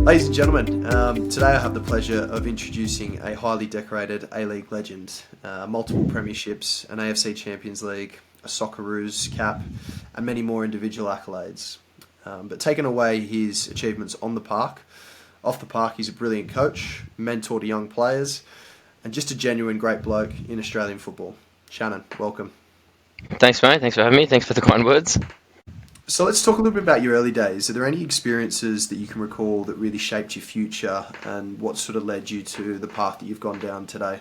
Ladies and gentlemen, today I have the pleasure of introducing a highly decorated A-League legend, multiple premierships, an AFC Champions League, a Socceroos cap, and many more individual accolades. But taking away his achievements on the park, off the park he's a brilliant coach, mentor to young players, and just a genuine great bloke in Australian football. Shannon, welcome. Thanks, mate. Thanks for having me. Thanks for the kind words. So let's talk a little bit about your early days. Are there any experiences that you can recall that really shaped your future and what sort of led you to the path that you've gone down today?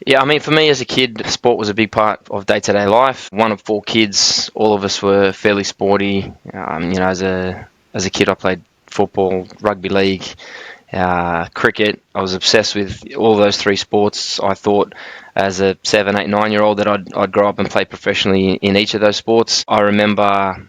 Yeah, I mean, for me as a kid, sport was a big part of day-to-day life. One of four kids, all of us were fairly sporty. As a kid, I played football, rugby league, cricket. I was obsessed with all those three sports. I thought as a 7, 8, 9-year-old that I'd grow up and play professionally in each of those sports. I remember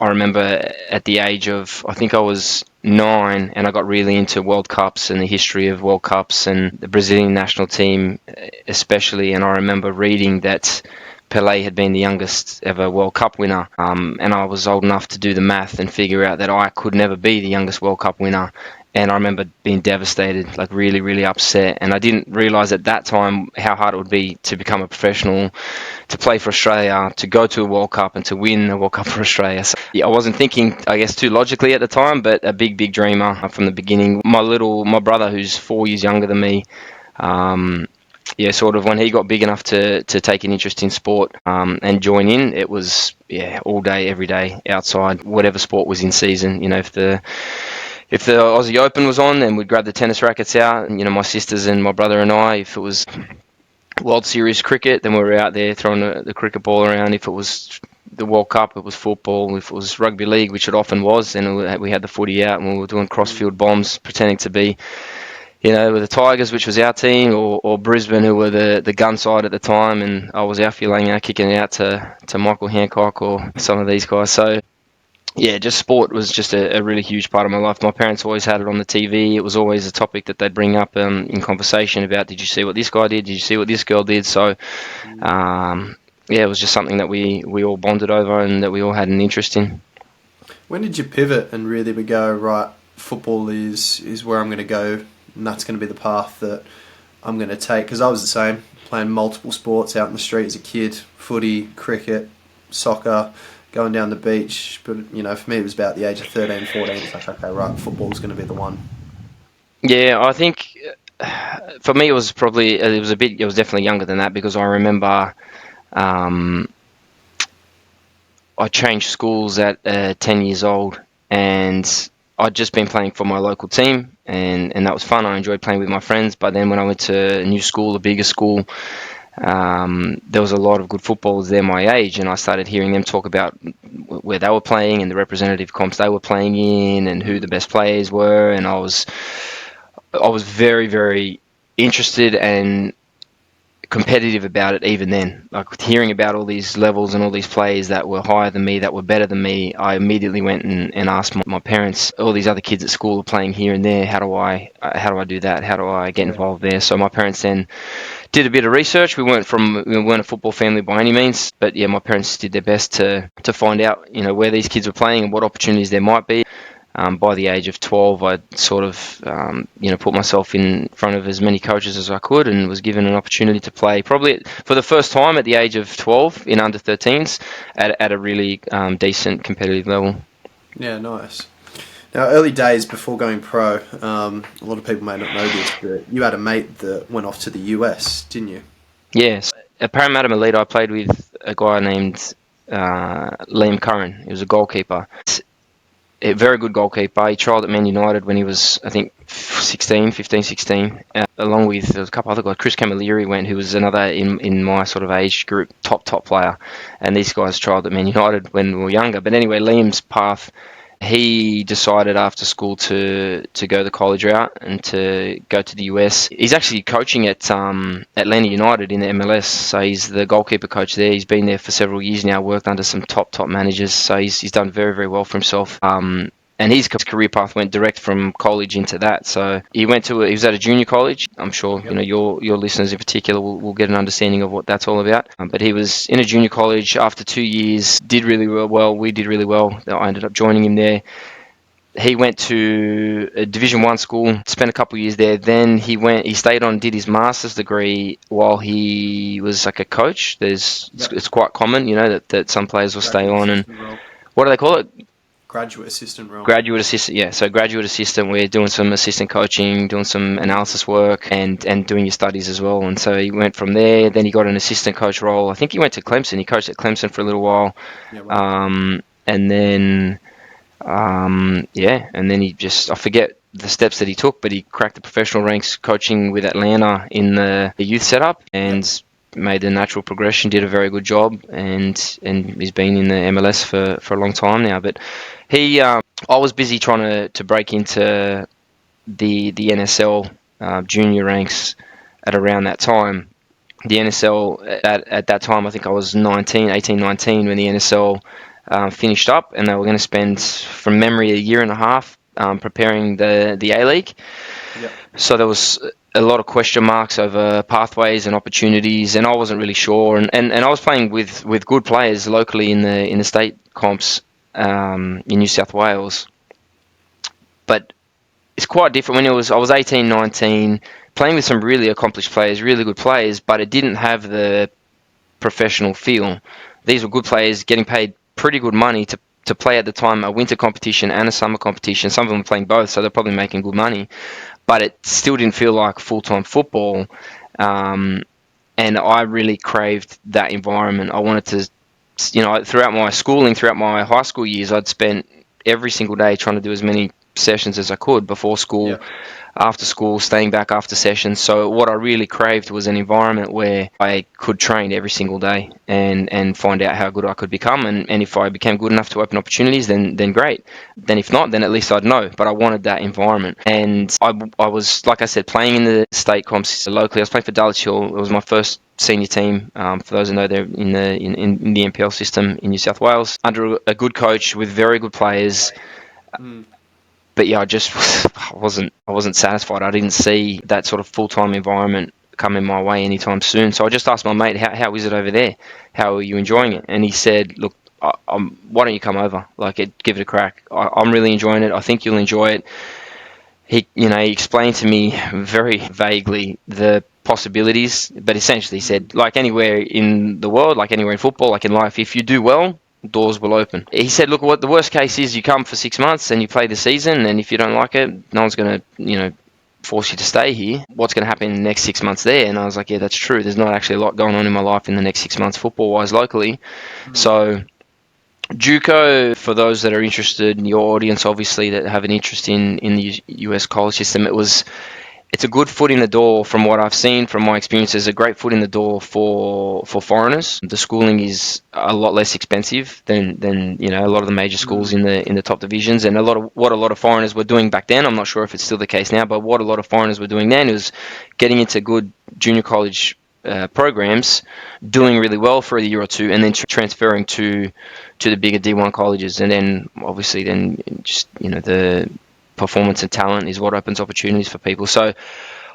at the age of, I think I was 9, and I got really into World Cups and the history of World Cups and the Brazilian national team especially. And I remember reading that Pelé had been the youngest ever World Cup winner, and I was old enough to do the math and figure out that I could never be the youngest World Cup winner. And I remember being devastated, like really, really upset. And I didn't realise at that time how hard it would be to become a professional, to play for Australia, to go to a World Cup and to win a World Cup for Australia. So, I wasn't thinking, I guess, too logically at the time, but a big, big dreamer from the beginning. My brother, who's 4 years younger than me, sort of when he got big enough to take an interest in sport and join in, it was all day, every day, outside, whatever sport was in season. If the Aussie Open was on, then we'd grab the tennis rackets out, and my sisters and my brother and I. If it was World Series cricket, then we were out there throwing the cricket ball around. If it was the World Cup, it was football. If it was rugby league, which it often was, then we had the footy out and we were doing crossfield bombs, pretending to be with the Tigers, which was our team, or Brisbane, who were the gun side at the time, and I was Alfie Langer kicking it out to Michael Hancock or some of these guys. So, just sport was just a really huge part of my life. My parents always had it on the TV. It was always a topic that they'd bring up in conversation about, did you see what this guy did? Did you see what this girl did? So, it was just something that we all bonded over and that we all had an interest in. When did you pivot and really go, right, football is where I'm going to go, and that's going to be the path that I'm going to take? Because I was the same, playing multiple sports out in the street as a kid, footy, cricket, soccer, going down the beach. But, for me it was about the age of 13, 14. It's like, okay, right, football's going to be the one. Yeah, I think for me it was definitely younger than that, because I remember I changed schools at 10 years old, and I'd just been playing for my local team, and that was fun. I enjoyed playing with my friends. But then when I went to a new school, a bigger school, there was a lot of good footballers there my age, and I started hearing them talk about where they were playing and the representative comps they were playing in and who the best players were, and I was very, very interested and competitive about it even then. Like, hearing about all these levels and all these players that were higher than me, that were better than me, I immediately went and asked my parents, all these other kids at school are playing here and there, how do I do that? How do I get involved there? So my parents then did a bit of research. We weren't a football family by any means, but my parents did their best to find out, where these kids were playing and what opportunities there might be. By the age of 12, I sort of, put myself in front of as many coaches as I could, and was given an opportunity to play probably for the first time at the age of 12 in under 13s at a really decent competitive level. Yeah, nice. Now, early days before going pro, a lot of people may not know this, but you had a mate that went off to the US, didn't you? Yes. At Parramatta Melita, I played with a guy named Liam Curran. He was a goalkeeper. A very good goalkeeper. He trialled at Man United when he was, I think, 15, 16. Along with, there was a couple other guys. Chris Camilleri went, who was another in my sort of age group, top player. And these guys trialled at Man United when we were younger. But anyway, Liam's path, he decided after school to go the college route and to go to the US. He's actually coaching at Atlanta United in the MLS, so he's the goalkeeper coach there. He's been there for several years now, worked under some top managers, so he's done very, very well for himself. And his career path went direct from college into that. So he was at a junior college. I'm sure your listeners in particular will get an understanding of what that's all about. But he was in a junior college after 2 years. Did really well. We did really well. I ended up joining him there. he went to a Division One school, spent a couple of years there. Then he stayed on, did his master's degree while he was like a coach. It's quite common, that some players will stay on, and what do they call it? Graduate assistant role. Graduate assistant, yeah. So graduate assistant, we're doing some assistant coaching, doing some analysis work, and doing your studies as well. And so he went from there. Then he got an assistant coach role. I think he went to Clemson. He coached at Clemson for a little while, Yeah, wow. and then and then I forget the steps that he took, but he cracked the professional ranks coaching with Atlanta in the youth setup, and made the natural progression, did a very good job, and he's been in the MLS for a long time now. But I was busy trying to break into the NSL junior ranks at around that time. The NSL, at that time, I think I was 18, 19, when the NSL finished up, and they were going to spend, from memory, a year and a half preparing the A-League. Yep. So there was a lot of question marks over pathways and opportunities, and I wasn't really sure. And I was playing with good players locally in the state comps in New South Wales. But it's quite different when I was 18, 19, playing with some really accomplished players, really good players, but it didn't have the professional feel. These were good players getting paid pretty good money to play at the time a winter competition and a summer competition. Some of them were playing both, so they're probably making good money. But it still didn't feel like full-time football. And I really craved that environment. I wanted to, throughout my schooling, throughout my high school years, I'd spent every single day trying to do as many sessions as I could before school, after school, staying back after sessions. So what I really craved was an environment where I could train every single day and find out how good I could become. And if I became good enough to open opportunities, then great. Then if not, then at least I'd know. But I wanted that environment. And I was, like I said, playing in the state comps locally. I was playing for Dulwich Hill. It was my first senior team, for those who know, they're in the NPL system in New South Wales, under a good coach with very good players. But yeah, I wasn't satisfied. I didn't see that sort of full-time environment coming my way anytime soon. So I just asked my mate, how is it over there? How are you enjoying it? And he said, look, why don't you come over? Give it a crack. I'm really enjoying it. I think you'll enjoy it. He explained to me very vaguely the possibilities, but essentially he said, like anywhere in the world, like anywhere in football, like in life, if you do well, doors will open. He said, look, what the worst case is, you come for 6 months and you play the season, and if you don't like it, no one's going to, force you to stay here. What's going to happen in the next 6 months there? And I was like, yeah, that's true. There's not actually a lot going on in my life in the next 6 months football-wise locally. So JUCO, for those that are interested in your audience, obviously, that have an interest in the US college system, it's a good foot in the door from what I've seen, from my experiences, a great foot in the door for foreigners. The schooling is a lot less expensive than a lot of the major schools in the top divisions, and a lot of foreigners were doing back then. I'm not sure if it's still the case now, but what a lot of foreigners were doing then was getting into good junior college programs, doing really well for a year or two, and then transferring to the bigger D1 colleges, and then obviously the performance and talent is what opens opportunities for people. So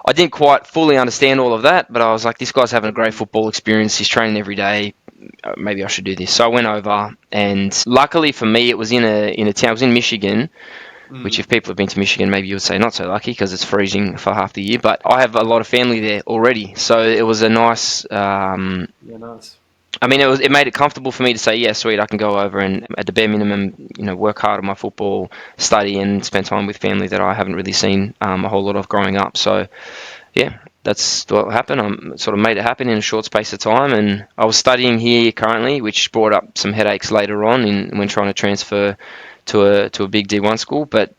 I didn't quite fully understand all of that, but I was like, this guy's having a great football experience. He's training every day. Maybe I should do this. So I went over, and luckily for me, it was in a town. I was in Michigan, which if people have been to Michigan, maybe you would say not so lucky because it's freezing for half the year. But I have a lot of family there already, so it was a nice. Nice. I mean, it made it comfortable for me to say, yeah, sweet, I can go over and at the bare minimum, work hard on my football, study, and spend time with family that I haven't really seen a whole lot of growing up. So, yeah, that's what happened. I sort of made it happen in a short space of time, and I was studying here currently, which brought up some headaches later on when trying to transfer to a big D1 school. But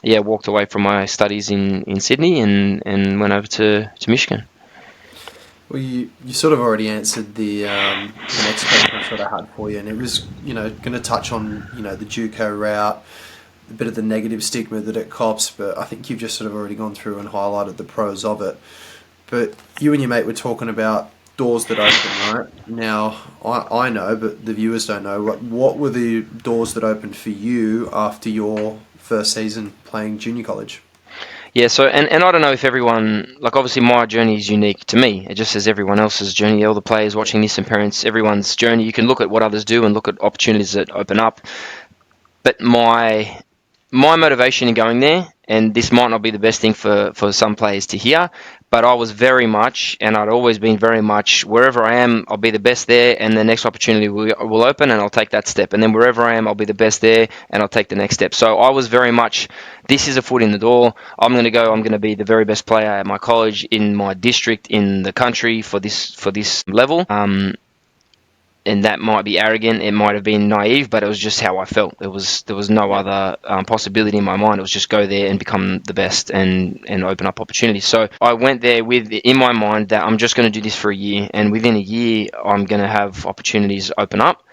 walked away from my studies in Sydney and went over to Michigan. Well, you sort of already answered the next question I sort of had for you, and it was, going to touch on, the JUCO route, a bit of the negative stigma that it cops, but I think you've just sort of already gone through and highlighted the pros of it. But you and your mate were talking about doors that open, right? Now, I know, but the viewers don't know. What were the doors that opened for you after your first season playing junior college? Yeah, so, and I don't know if everyone, obviously my journey is unique to me. It just as everyone else's journey, all the players watching this and parents, everyone's journey. You can look at what others do and look at opportunities that open up. But my my motivation in going there, and this might not be the best thing for some players to hear, but I was very much, and I'd always been very much, wherever I am, I'll be the best there, and the next opportunity will open, and I'll take that step. And then wherever I am, I'll be the best there, and I'll take the next step. So I was very much, this is a foot in the door. I'm going to go. I'm going to be the very best player at my college, in my district, in the country for this level. And that might be arrogant, it might have been naive, but it was just how I felt. There was no other possibility in my mind. It was just go there and become the best and open up opportunities. So I went there with in my mind that I'm just going to do this for a year, and within a year I'm going to have opportunities open up.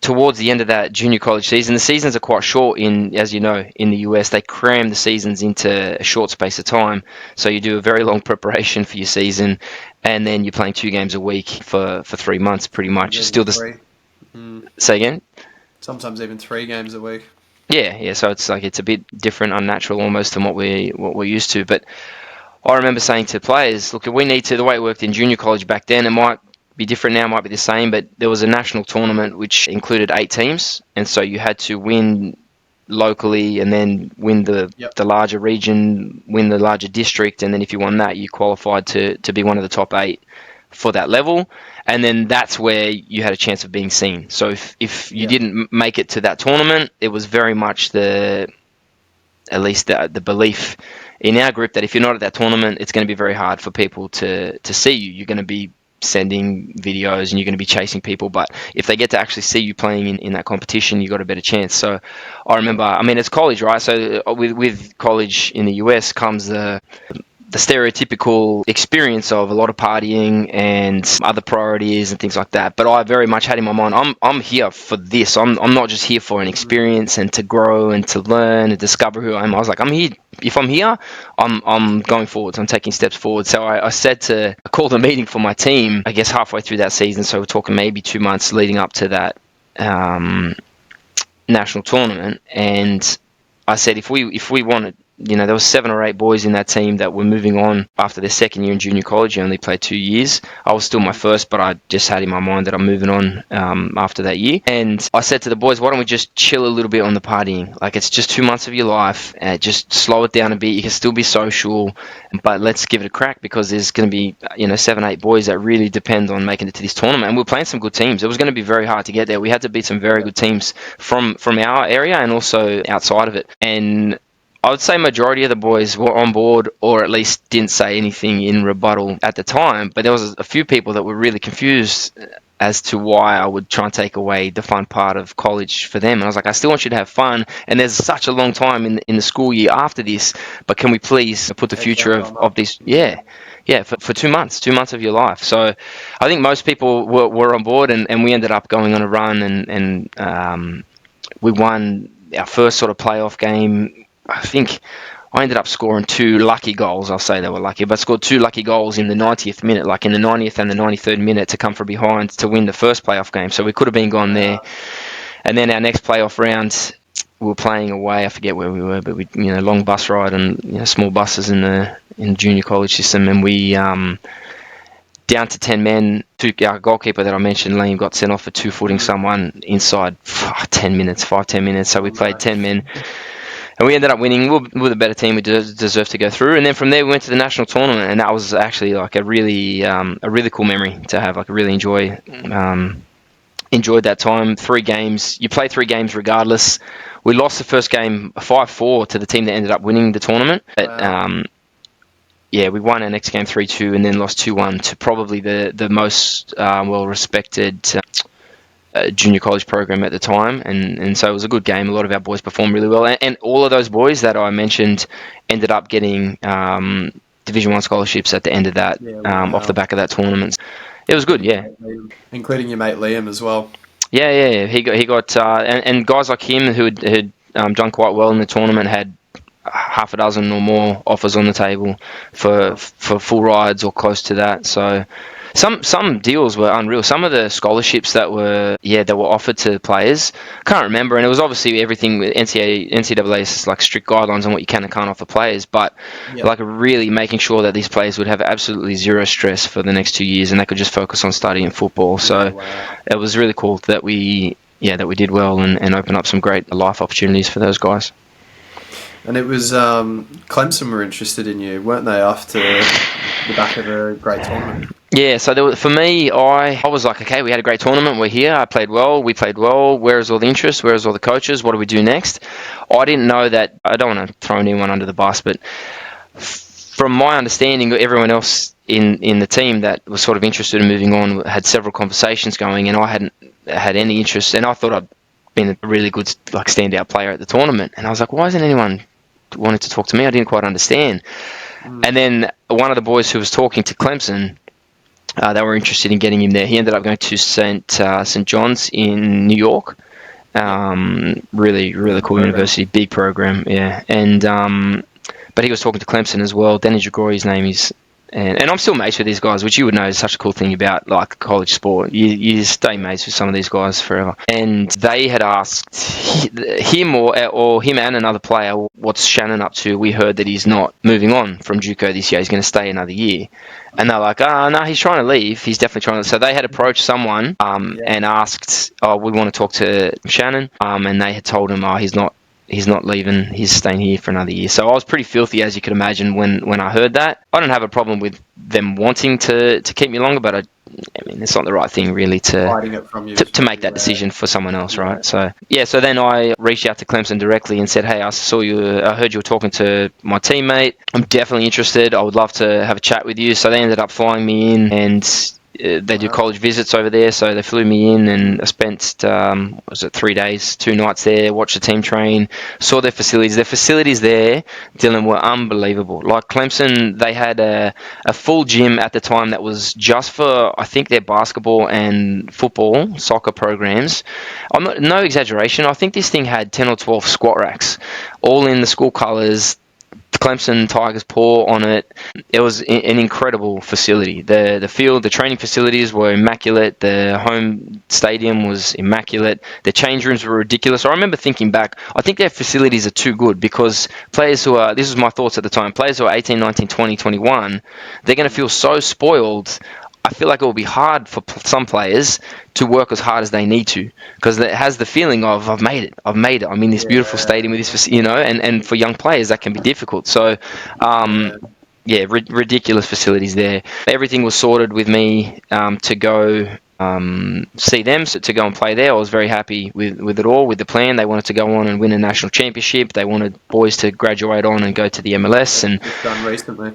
Towards the end of that junior college season, the seasons are quite short as you know, in the US. They cram the seasons into a short space of time. So you do a very long preparation for your season, and then you're playing 2 games a week for 3 months, pretty much. Even Still three. Say again? Sometimes even 3 games a week. Yeah. So it's a bit different, unnatural almost than what we're used to. But I remember saying to players, look, we need to. The way it worked in junior college back then, it might be different now, might be the same, but there was a national tournament which included 8 teams, and so you had to win locally and then win the larger region, win the larger district, and then if you won that, you qualified to be one of the top 8 for that level, and then that's where you had a chance of being seen. So if you didn't make it to that tournament, it was very much at least the belief in our group that if you're not at that tournament, it's going to be very hard for people to see you. You're going to be sending videos and you're going to be chasing people, but if they get to actually see you playing in that competition, you got a better chance. So I remember, it's college, right? So with college in the US comes the stereotypical experience of a lot of partying and other priorities and things like that. But I very much had in my mind, I'm here for this. I'm not just here for an experience and to grow and to learn and discover who I am. I was like, I'm here. If I'm here, I'm going forwards. I'm taking steps forward. So I called a meeting for my team, I guess halfway through that season. So we're talking maybe 2 months leading up to that national tournament. And I said, if we wanted, there was 7 or 8 boys in that team that were moving on after their second year in junior college. You only played 2 years. I was still my first, but I just had in my mind that I'm moving on after that year. And I said to the boys, why don't we just chill a little bit on the partying? Like, it's just 2 months of your life. Just slow it down a bit. You can still be social, but let's give it a crack, because there's going to be 7, 8 boys that really depend on making it to this tournament. And we're playing some good teams. It was going to be very hard to get there. We had to beat some very good teams from our area and also outside of it. And I would say majority of the boys were on board, or at least didn't say anything in rebuttal at the time. But there was a few people that were really confused as to why I would try and take away the fun part of college for them. And I was like, I still want you to have fun. And there's such a long time in the school year after this. But can we please put the future of this? Yeah, for 2 months, 2 months of your life. So I think most people were on board, and we ended up going on a run, and we won our first sort of playoff game. I think I ended up scoring 2 lucky goals. I'll say they were lucky, but scored 2 lucky goals in the 90th minute, like in the 90th and the 93rd minute, to come from behind to win the first playoff game. So we could have been gone there. And then our next playoff round, we were playing away. I forget where we were, but we, long bus ride and small buses in the junior college system, and we down to 10 men. Our goalkeeper that I mentioned, Liam, got sent off for 2-footing someone inside 5-10 minutes. So we played 10 men. And we ended up winning. We were the better team. We deserved to go through. And then from there, we went to the national tournament, and that was actually like a really cool memory to have. Like, I really enjoyed that time. 3 games. You play 3 games regardless. We lost the first game 5-4 to the team that ended up winning the tournament. But we won our next game 3-2, and then lost 2-1 to probably the most well-respected junior college program at the time, and so it was a good game. A lot of our boys performed really well, and all of those boys that I mentioned ended up getting Division 1 scholarships at the end of that, off the back of that tournament. It was good, including your mate Liam as well. Yeah. He got and guys like him who had done quite well in the tournament had half a dozen or more offers on the table for full rides or close to that. So some deals were unreal. Some of the scholarships that were offered to players, can't remember, and it was obviously everything with NCAA is like strict guidelines on what you can and can't offer players, but like really making sure that these players would have absolutely zero stress for the next 2 years, and they could just focus on studying football. So it was really cool that we did well and opened up some great life opportunities for those guys. And it was Clemson were interested in you, weren't they, after the back of a great tournament? Yeah, so for me, I was like, okay, we had a great tournament. We're here. I played well. We played well. Where is all the interest? Where is all the coaches? What do we do next? I didn't know that. I don't want to throw anyone under the bus, but from my understanding, everyone else in the team that was sort of interested in moving on had several conversations going, and I hadn't had any interest. And I thought I'd been a really good standout player at the tournament. And I was like, why isn't anyone wanting to talk to me? I didn't quite understand. And then one of the boys who was talking to Clemson, they were interested in getting him there. He ended up going to St. John's in New York. Really, really cool university, big program, yeah. And but he was talking to Clemson as well. Danny Jagory, his name is. And I'm still mates with these guys, which you would know is such a cool thing about like college sport. You stay mates with some of these guys forever. And they had asked him or him and another player, what's Shannon up to? We heard that he's not moving on from JUCO this year. He's going to stay another year. And they're like, no, he's trying to leave. He's definitely trying to. So they had approached someone and asked, we want to talk to Shannon. And they had told him, he's not leaving. He's staying here for another year. So I was pretty filthy, as you could imagine, when I heard that. I don't have a problem with them wanting to keep me longer, but I mean, it's not the right thing really to make that decision for someone else, right? So then I reached out to Clemson directly and said, hey, I heard you were talking to my teammate. I'm definitely interested. I would love to have a chat with you. So they ended up flying me in, and they do college visits over there, so they flew me in, and I spent 3 days, 2 nights there, watched the team train, saw their facilities. Their facilities there, Dylan, were unbelievable. Like Clemson, they had a full gym at the time that was just for, I think, their basketball and football, soccer programs. No exaggeration, I think this thing had 10 or 12 squat racks, all in the school colours. Clemson Tigers paw on it. It was an incredible facility. The field, the training facilities were immaculate. The home stadium was immaculate. The change rooms were ridiculous. I remember thinking back, I think their facilities are too good because players who are, this was my thoughts at the time, players who are 18, 19, 20, 21, they're going to feel so spoiled. I feel like it will be hard for some players to work as hard as they need to, because it has the feeling of, I've made it. I'm in this beautiful stadium with this, and for young players that can be difficult. So, ridiculous facilities there. Everything was sorted with me to go see them, so to go and play there. I was very happy with it all, with the plan. They wanted to go on and win a national championship. They wanted boys to graduate on and go to the MLS. And it's done recently.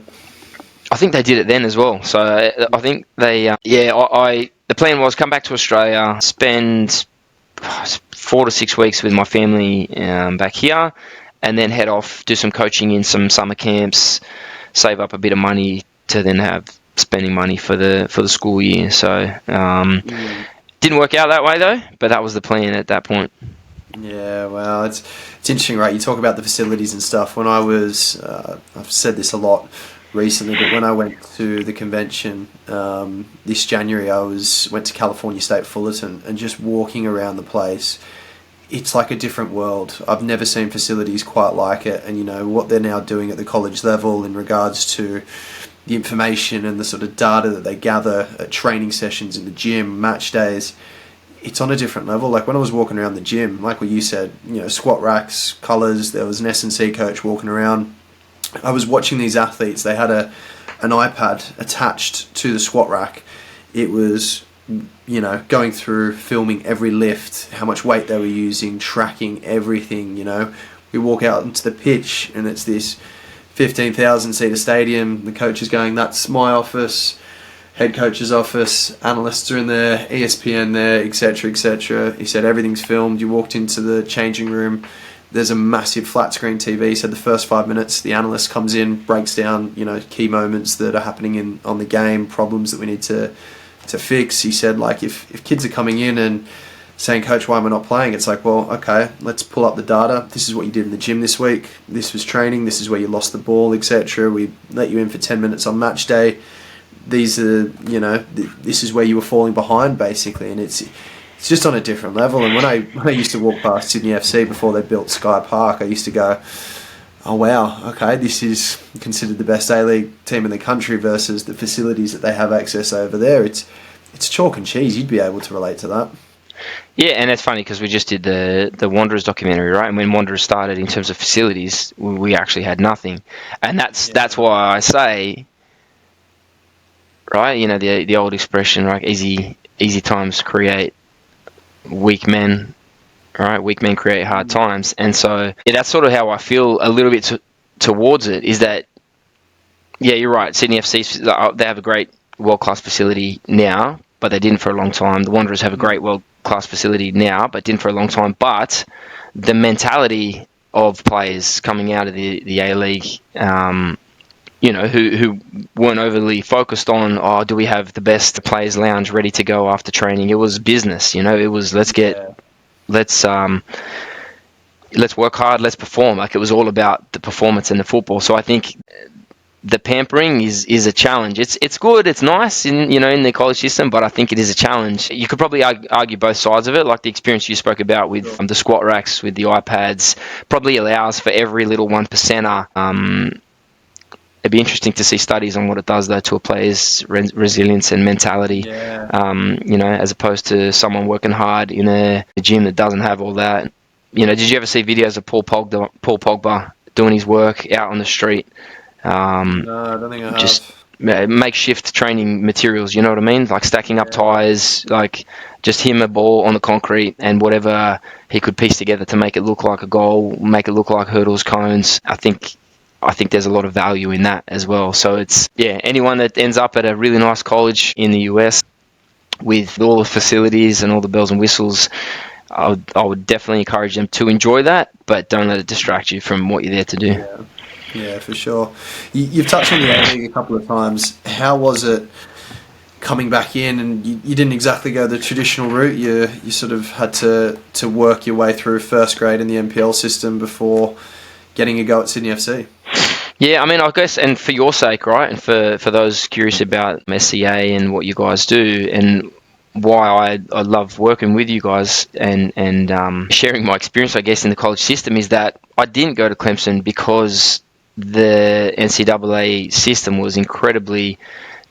I think they did it then as well. So I think they, the plan was come back to Australia, spend 4 to 6 weeks with my family back here, and then head off, do some coaching in some summer camps, save up a bit of money to then have spending money for the school year. So didn't work out that way though, but that was the plan at that point. Yeah, well, it's interesting, right? You talk about the facilities and stuff. When I was, I've said this a lot recently, but when I went to the convention this January, I went to California State Fullerton, and just walking around the place, it's like a different world. I've never seen facilities quite like it, and what they're now doing at the college level in regards to the information and the sort of data that they gather at training sessions in the gym, match days, it's on a different level. Like when I was walking around the gym, like what you said, squat racks, colours, there was an S&C coach walking around. I was watching these athletes. They had an iPad attached to the squat rack. It was, going through, filming every lift, how much weight they were using, tracking everything, We walk out into the pitch and it's this 15,000-seater stadium. The coach is going, that's my office, head coach's office, analysts are in there, ESPN there, etc., etc. He said everything's filmed. You walked into the changing room, there's a massive flat screen TV. He said the first 5 minutes, the analyst comes in, breaks down, key moments that are happening on the game, problems that we need to fix. He said, like, if kids are coming in and saying, Coach, why am I not playing? It's like, well, okay, let's pull up the data. This is what you did in the gym this week. This was training. This is where you lost the ball, etc. We let you in for 10 minutes on match day. These are, this is where you were falling behind, basically. And it's just on a different level. And when I used to walk past Sydney FC before they built Sky Park, I used to go, oh wow, okay, this is considered the best A-League team in the country versus the facilities that they have access over there. It's chalk and cheese. You'd be able to relate to that. Yeah, and it's funny because we just did the Wanderers documentary, right? And when Wanderers started in terms of facilities, we actually had nothing, and that's why I say, right? You know, the old expression, right? Easy times create weak men, right? Weak men create hard times, and so that's sort of how I feel a little bit towards it. Is that, yeah, you're right. Sydney FC, they have a great world-class facility now, but they didn't for a long time. The Wanderers have a great world-class facility now, but didn't for a long time. But the mentality of players coming out of the A-League, you know, who weren't overly focused on, oh, do we have the best players' lounge ready to go after training? It was business, you know. It was let's work hard, let's perform. Like, it was all about the performance and the football. So I think the pampering is a challenge. It's good, it's nice in the college system, but I think it is a challenge. You could probably argue both sides of it, like the experience you spoke about with the squat racks, with the iPads, probably allows for every little 1%er. It'd be interesting to see studies on what it does though to a player's resilience and mentality. As opposed to someone working hard in a gym that doesn't have all that. You know, did you ever see videos of Paul Pogba doing his work out on the street? No, I don't think I have. Just makeshift training materials, you know what I mean? Like stacking up tires, like just him a ball on the concrete and whatever he could piece together to make it look like a goal, make it look like hurdles, cones. I think there's a lot of value in that as well. So it's, anyone that ends up at a really nice college in the US with all the facilities and all the bells and whistles, I would definitely encourage them to enjoy that, but don't let it distract you from what you're there to do. Yeah, for sure. You've touched on the A-League a couple of times. How was it coming back in? And you didn't exactly go the traditional route. You sort of had to work your way through first grade in the NPL system before getting a go at Sydney FC. Yeah, I mean, I guess, and for your sake, right, and for those curious about SCA and what you guys do, and why I love working with you guys and sharing my experience, I guess, in the college system, is that I didn't go to Clemson because the NCAA system was incredibly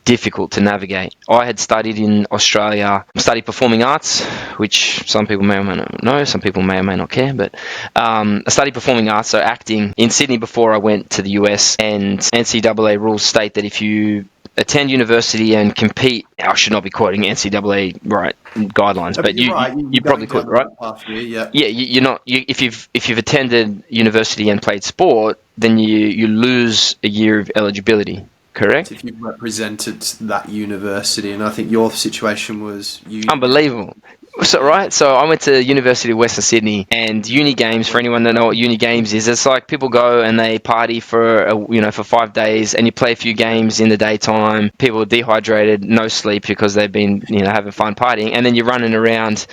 difficult to navigate. I had studied in Australia, studied performing arts, which some people may or may not know, some people may or may not care, but I studied performing arts, so acting, in Sydney before I went to the US, and NCAA rules state that if you attend university and compete, I should not be quoting NCAA guidelines, but you probably could, right? You're not. If you've attended university and played sport, then you lose a year of eligibility. Correct. If you represented that university, and I think your situation was unbelievable. So I went to University of Western Sydney, and uni games, for anyone that know what uni games is, it's like people go and they party for 5 days, and you play a few games in the daytime. People are dehydrated, no sleep because they've been having fun partying, and then you're running around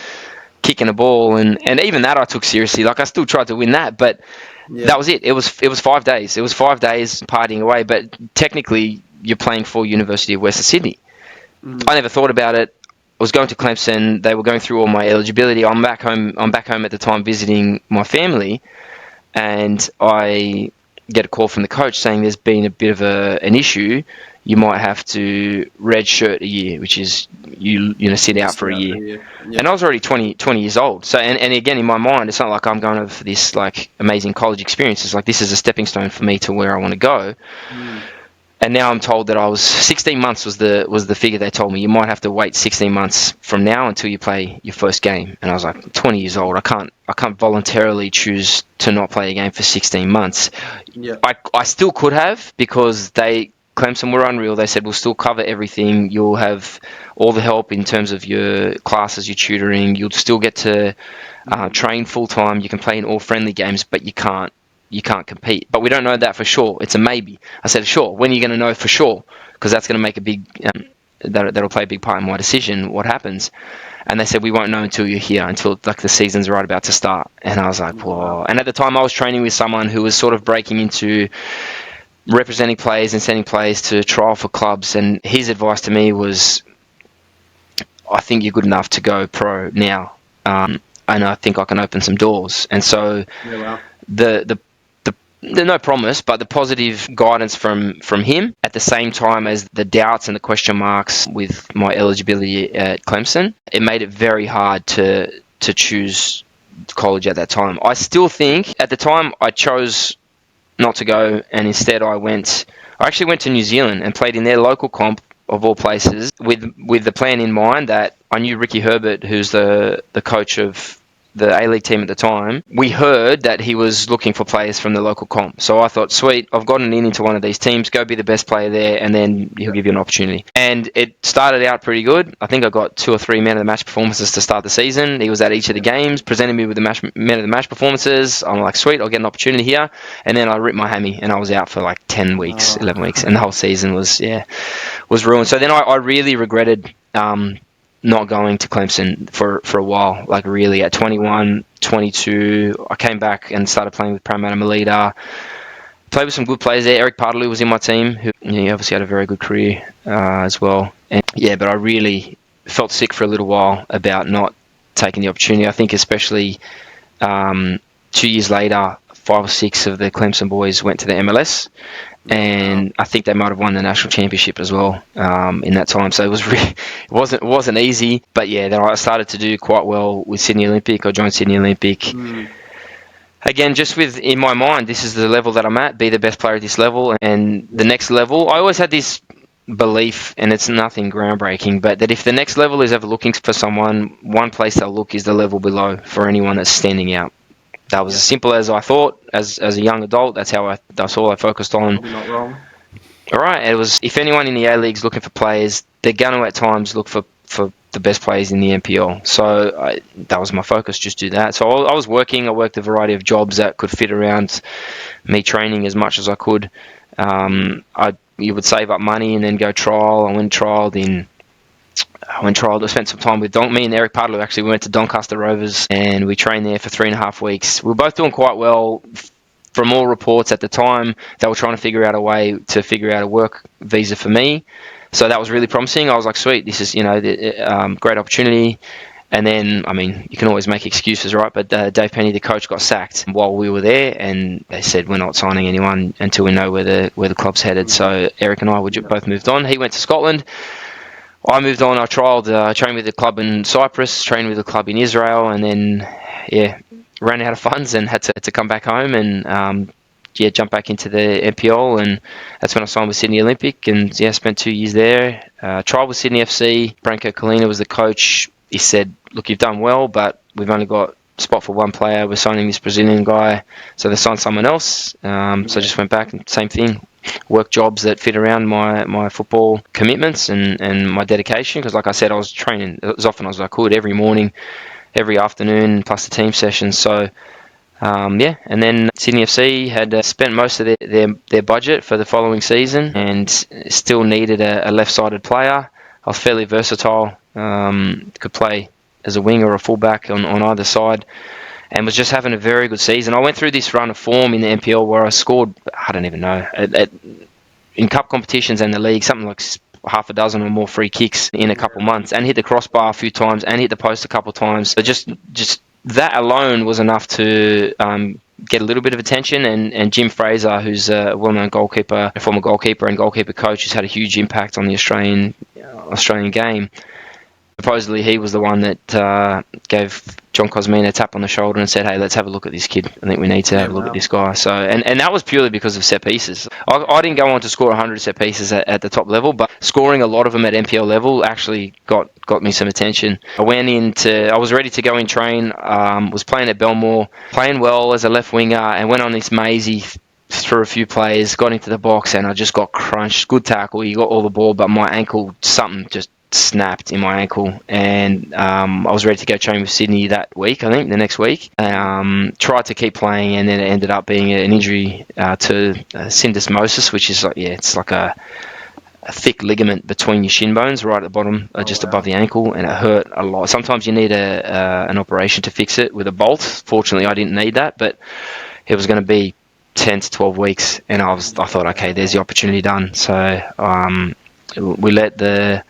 kicking a ball, and even that I took seriously. Like, I still tried to win that, but that was it. It was 5 days. It was 5 days partying away, but technically you're playing for University of Western Sydney. I never thought about it. I was going to Clemson. They were going through all my eligibility. I'm back home at the time visiting my family, and I get a call from the coach saying there's been a bit of an issue. You might have to redshirt a year, which is sit out for a year. And I was already 20 years old. So and again, in my mind, it's not like I'm going for this like amazing college experience. It's like, this is a stepping stone for me to where I want to go. And now I'm told that 16 months was the figure they told me. You might have to wait 16 months from now until you play your first game. And I was like, 20 years old. I can't voluntarily choose to not play a game for 16 months. Yeah. I still could have, because Clemson were unreal. They said, we'll still cover everything. You'll have all the help in terms of your classes, your tutoring. You'll still get to train full time. You can play in all friendly games, but you can't compete. But we don't know that for sure. It's a maybe. I said, sure. When are you going to know for sure? Because that's going to make a big that'll play a big part in my decision. What happens? And they said, we won't know until you're here, until like the season's right about to start. And I was like, whoa. And at the time, I was training with someone who was sort of breaking into representing players and sending players to trial for clubs, and his advice to me was, I think you're good enough to go pro now, and I think I can open some doors. And so the no promise, but the positive guidance from him at the same time as the doubts and the question marks with my eligibility at Clemson. It made it very hard to choose college at that time. I still think at the time I chose not to go, and instead I actually went to New Zealand and played in their local comp of all places with the plan in mind that I knew Ricky Herbert, who's the coach of the A-League team at the time. We heard that he was looking for players from the local comp. So I thought, sweet, I've gotten into one of these teams, go be the best player there, and then he'll give you an opportunity. And it started out pretty good. I think I got 2 or 3 man of the match performances to start the season. He was at each of the games, presented me with the man of the match performances. I'm like, sweet, I'll get an opportunity here. And then I ripped my hammy, and I was out for like 10 weeks, 11 weeks, and the whole season was ruined. So then I really regretted not going to Clemson for a while. Like really at 21, 22, I came back and started playing with Parramatta Melita. Played with some good players there. Eric Partaloo was in my team, who obviously had a very good career as well. And but I really felt sick for a little while about not taking the opportunity. I think especially 2 years later, 5 or 6 of the Clemson boys went to the MLS. And I think they might have won the national championship as well in that time. So it wasn't easy. But then I started to do quite well with Sydney Olympic. I joined Sydney Olympic. Again, just in my mind, this is the level that I'm at. Be the best player at this level, and the next level. I always had this belief, and it's nothing groundbreaking, but that if the next level is ever looking for someone, one place they'll look is the level below for anyone that's standing out. That was as simple as I thought as a young adult. That's all I focused on. Probably not wrong. All right. It was, if anyone in the A-League's looking for players, they're going to at times look for the best players in the NPL. So that was my focus, just do that. So I was working. I worked a variety of jobs that could fit around me training as much as I could. You would save up money and then go trial. I spent some time with me and Eric Partaloo. Actually, we went to Doncaster Rovers and we trained there for 3.5 weeks. We were both doing quite well. From all reports at the time, they were trying to figure out a way to figure out a work visa for me. So that was really promising. I was like, sweet, this is great opportunity. And then, you can always make excuses, right? But Dave Penny, the coach, got sacked while we were there, and they said we're not signing anyone until we know where the club's headed. So Eric and I both moved on. He went to Scotland. I moved on. I trained with the club in Cyprus, trained with the club in Israel, and then ran out of funds and had to come back home and jump back into the NPL, and that's when I signed with Sydney Olympic and spent 2 years there. Tried with Sydney FC. Branko Kalina was the coach. He said, look, you've done well, but we've only got a spot for one player. We're signing this Brazilian guy, so they signed someone else. So I just went back and same thing. Work jobs that fit around my football commitments and my dedication, because like I said, I was training as often as I could, every morning, every afternoon, plus the team sessions. So and then Sydney FC had spent most of their budget for the following season and still needed a left-sided player. I was fairly versatile, could play as a wing or a fullback on either side, and was just having a very good season. I went through this run of form in the NPL where I scored, I don't even know, in cup competitions and the league, something like half a dozen or more free kicks in a couple months, and hit the crossbar a few times and hit the post a couple times. So just that alone was enough to get a little bit of attention, and Jim Fraser, who's a well-known goalkeeper, a former goalkeeper and goalkeeper coach, who's had a huge impact on the Australian game. Supposedly he was the one that gave John Cosmina a tap on the shoulder and said, hey, let's have a look at this kid. I think we need to have a look at this guy. So, and that was purely because of set pieces. I didn't go on to score 100 set pieces at the top level, but scoring a lot of them at NPL level actually got me some attention. I was ready to go in train, was playing at Belmore, playing well as a left winger, and went on this mazy through a few players, got into the box, and I just got crunched. Good tackle, you got all the ball, but my ankle, something just snapped in my ankle, and I was ready to go train with Sydney that week. I think the next week, tried to keep playing, and then it ended up being an injury to syndesmosis, which is it's like a thick ligament between your shin bones, right at the bottom, just above the ankle, and it hurt a lot. Sometimes you need an operation to fix it with a bolt. Fortunately, I didn't need that, but it was going to be 10 to 12 weeks, and I thought, okay, there's the opportunity done. So we let the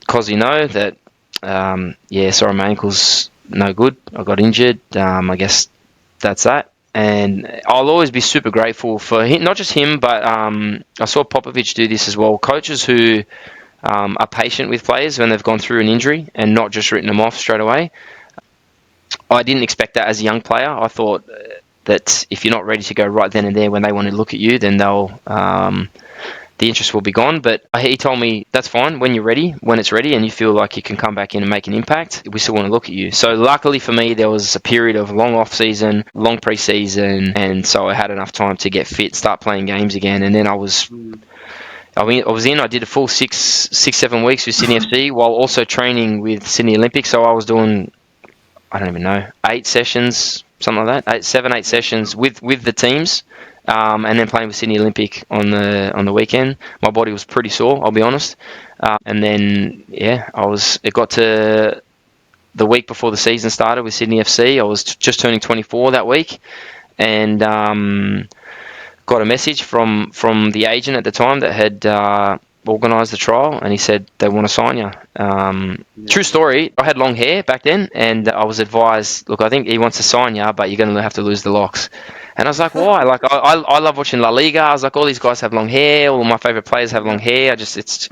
Cosy know that sorry, my ankle's no good, I got injured, I guess that's that. And I'll always be super grateful for him, not just him, but I saw Popovich do this as well. Coaches who are patient with players when they've gone through an injury and not just written them off straight away. I didn't expect that as a young player. I thought that if you're not ready to go right then and there when they want to look at you, then the interest will be gone. But he told me, that's fine, when you're ready, when it's ready and you feel like you can come back in and make an impact, we still want to look at you. So luckily for me, there was a period of long off-season, long pre-season, and so I had enough time to get fit, start playing games again, and then I did a full 7 weeks with Sydney FC while also training with Sydney Olympics. So I was doing, I don't even know, 8 sessions, something like that, 8 sessions with the teams. And then playing with Sydney Olympic on the weekend. My body was pretty sore, I'll be honest. And then it got to the week before the season started with Sydney FC. I was just turning 24 that week, and got a message from the agent at the time that had organised the trial, and he said they want to sign you. True story. I had long hair back then, and I was advised, look, I think he wants to sign you, but you're going to have to lose the locks. And I was like, why? Like, I love watching La Liga. I was like, all these guys have long hair. All of my favourite players have long hair. It's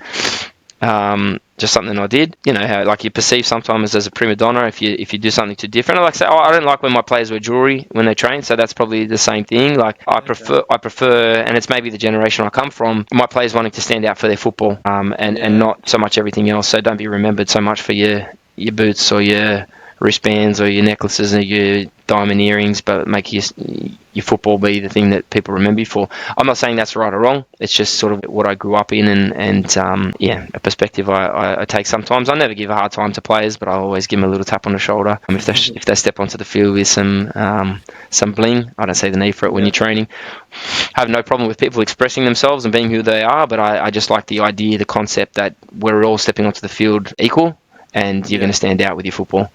just something I did. You know how like you perceive sometimes as a prima donna if you do something too different. I like say, I don't like when my players wear jewelry when they train. So that's probably the same thing. Like I prefer, and it's maybe the generation I come from. My players wanting to stand out for their football, and not so much everything else. So don't be remembered so much for your boots or your wristbands or your necklaces or your diamond earrings, but make your football be the thing that people remember you for. I'm not saying that's right or wrong. It's just sort of what I grew up in, and a perspective I take sometimes. I never give a hard time to players, but I always give them a little tap on the shoulder if they step onto the field with some bling. I don't see the need for it when you're training. I have no problem with people expressing themselves and being who they are, but I just like the idea, the concept that we're all stepping onto the field equal, and you're going to stand out with your football.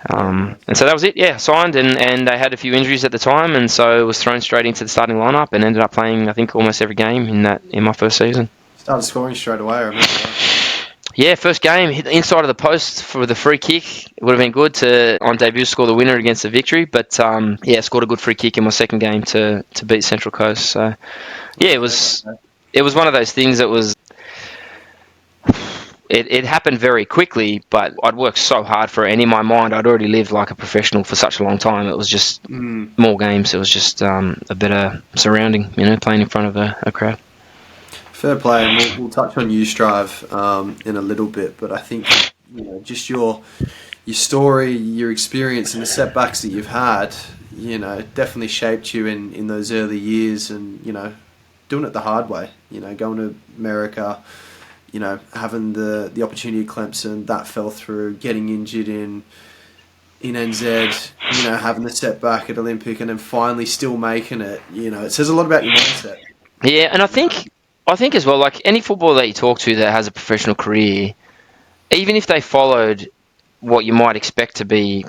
And so that was it. Yeah, signed, and I had a few injuries at the time, and so was thrown straight into the starting lineup, and ended up playing, I think, almost every game in my first season. Started scoring straight away, I remember that. Yeah, first game, hit the inside of the post for the free kick. It would have been good to, on debut, score the winner against the Victory, but scored a good free kick in my second game to beat Central Coast. So, yeah, it was one of those things that was... It happened very quickly, but I'd worked so hard for it, and in my mind, I'd already lived like a professional for such a long time. It was just more games. It was just a better surrounding, playing in front of a crowd. Fair play, and we'll touch on U-Strive in a little bit, but I think just your story, your experience, and the setbacks that you've had, definitely shaped you in those early years, and doing it the hard way. Going to America. Having the opportunity at Clemson, that fell through, getting injured in NZ, having the setback at Olympic, and then finally still making it, it says a lot about your mindset. Yeah, and I think as well, like any footballer that you talk to that has a professional career, even if they followed what you might expect to be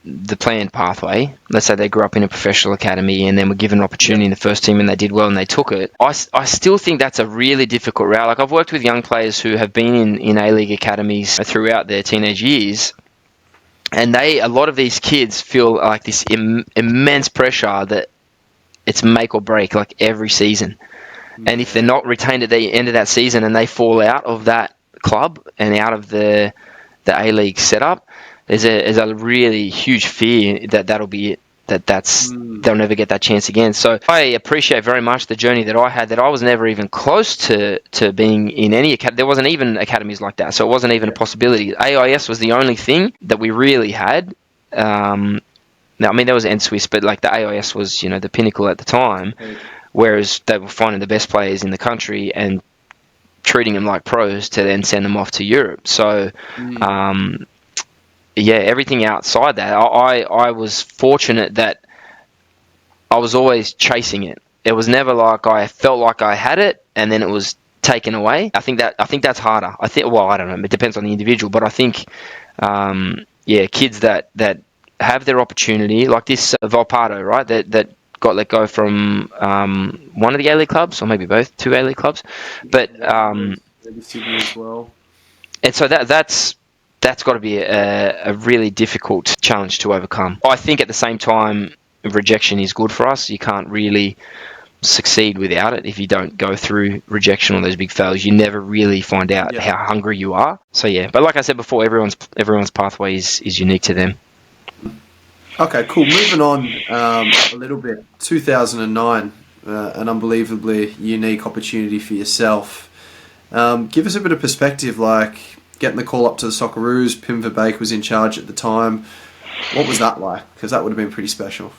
the planned pathway, let's say they grew up in a professional academy and then were given an opportunity in the first team and they did well and they took it, I still think that's a really difficult route. Like I've worked with young players who have been in A-League academies throughout their teenage years, and a lot of these kids feel like this immense pressure that it's make or break like every season. And if they're not retained at the end of that season and they fall out of that club and out of the A-League setup, there's a really huge fear that'll be it. They'll never get that chance again. So I appreciate very much the journey that I had, that I was never even close to being in any academy. There wasn't even academies like that, so it wasn't even a possibility. AIS was the only thing that we really had. Now, I mean, there was NSWIS, but like the AIS was, the pinnacle at the time, whereas they were finding the best players in the country and treating them like pros to then send them off to Europe. So, everything outside that, I was fortunate that I was always chasing it. It was never like I felt like I had it and then it was taken away. I think that's harder. I don't know. It depends on the individual, but I think, kids that have their opportunity, like this Valpardo, right? That got let go from one of the A-League clubs, or maybe both, 2 A-League clubs, but Sydney as well. And so that's got to be a really difficult challenge to overcome. I think at the same time, rejection is good for us. You can't really succeed without it if you don't go through rejection or those big failures. You never really find out how hungry you are. So yeah, but like I said before, everyone's pathway is unique to them. Okay, cool. Moving on a little bit. 2009, an unbelievably unique opportunity for yourself. Give us a bit of perspective, like getting the call up to the Socceroos. Pim Verbeek was in charge at the time. What was that like? Because that would have been pretty special.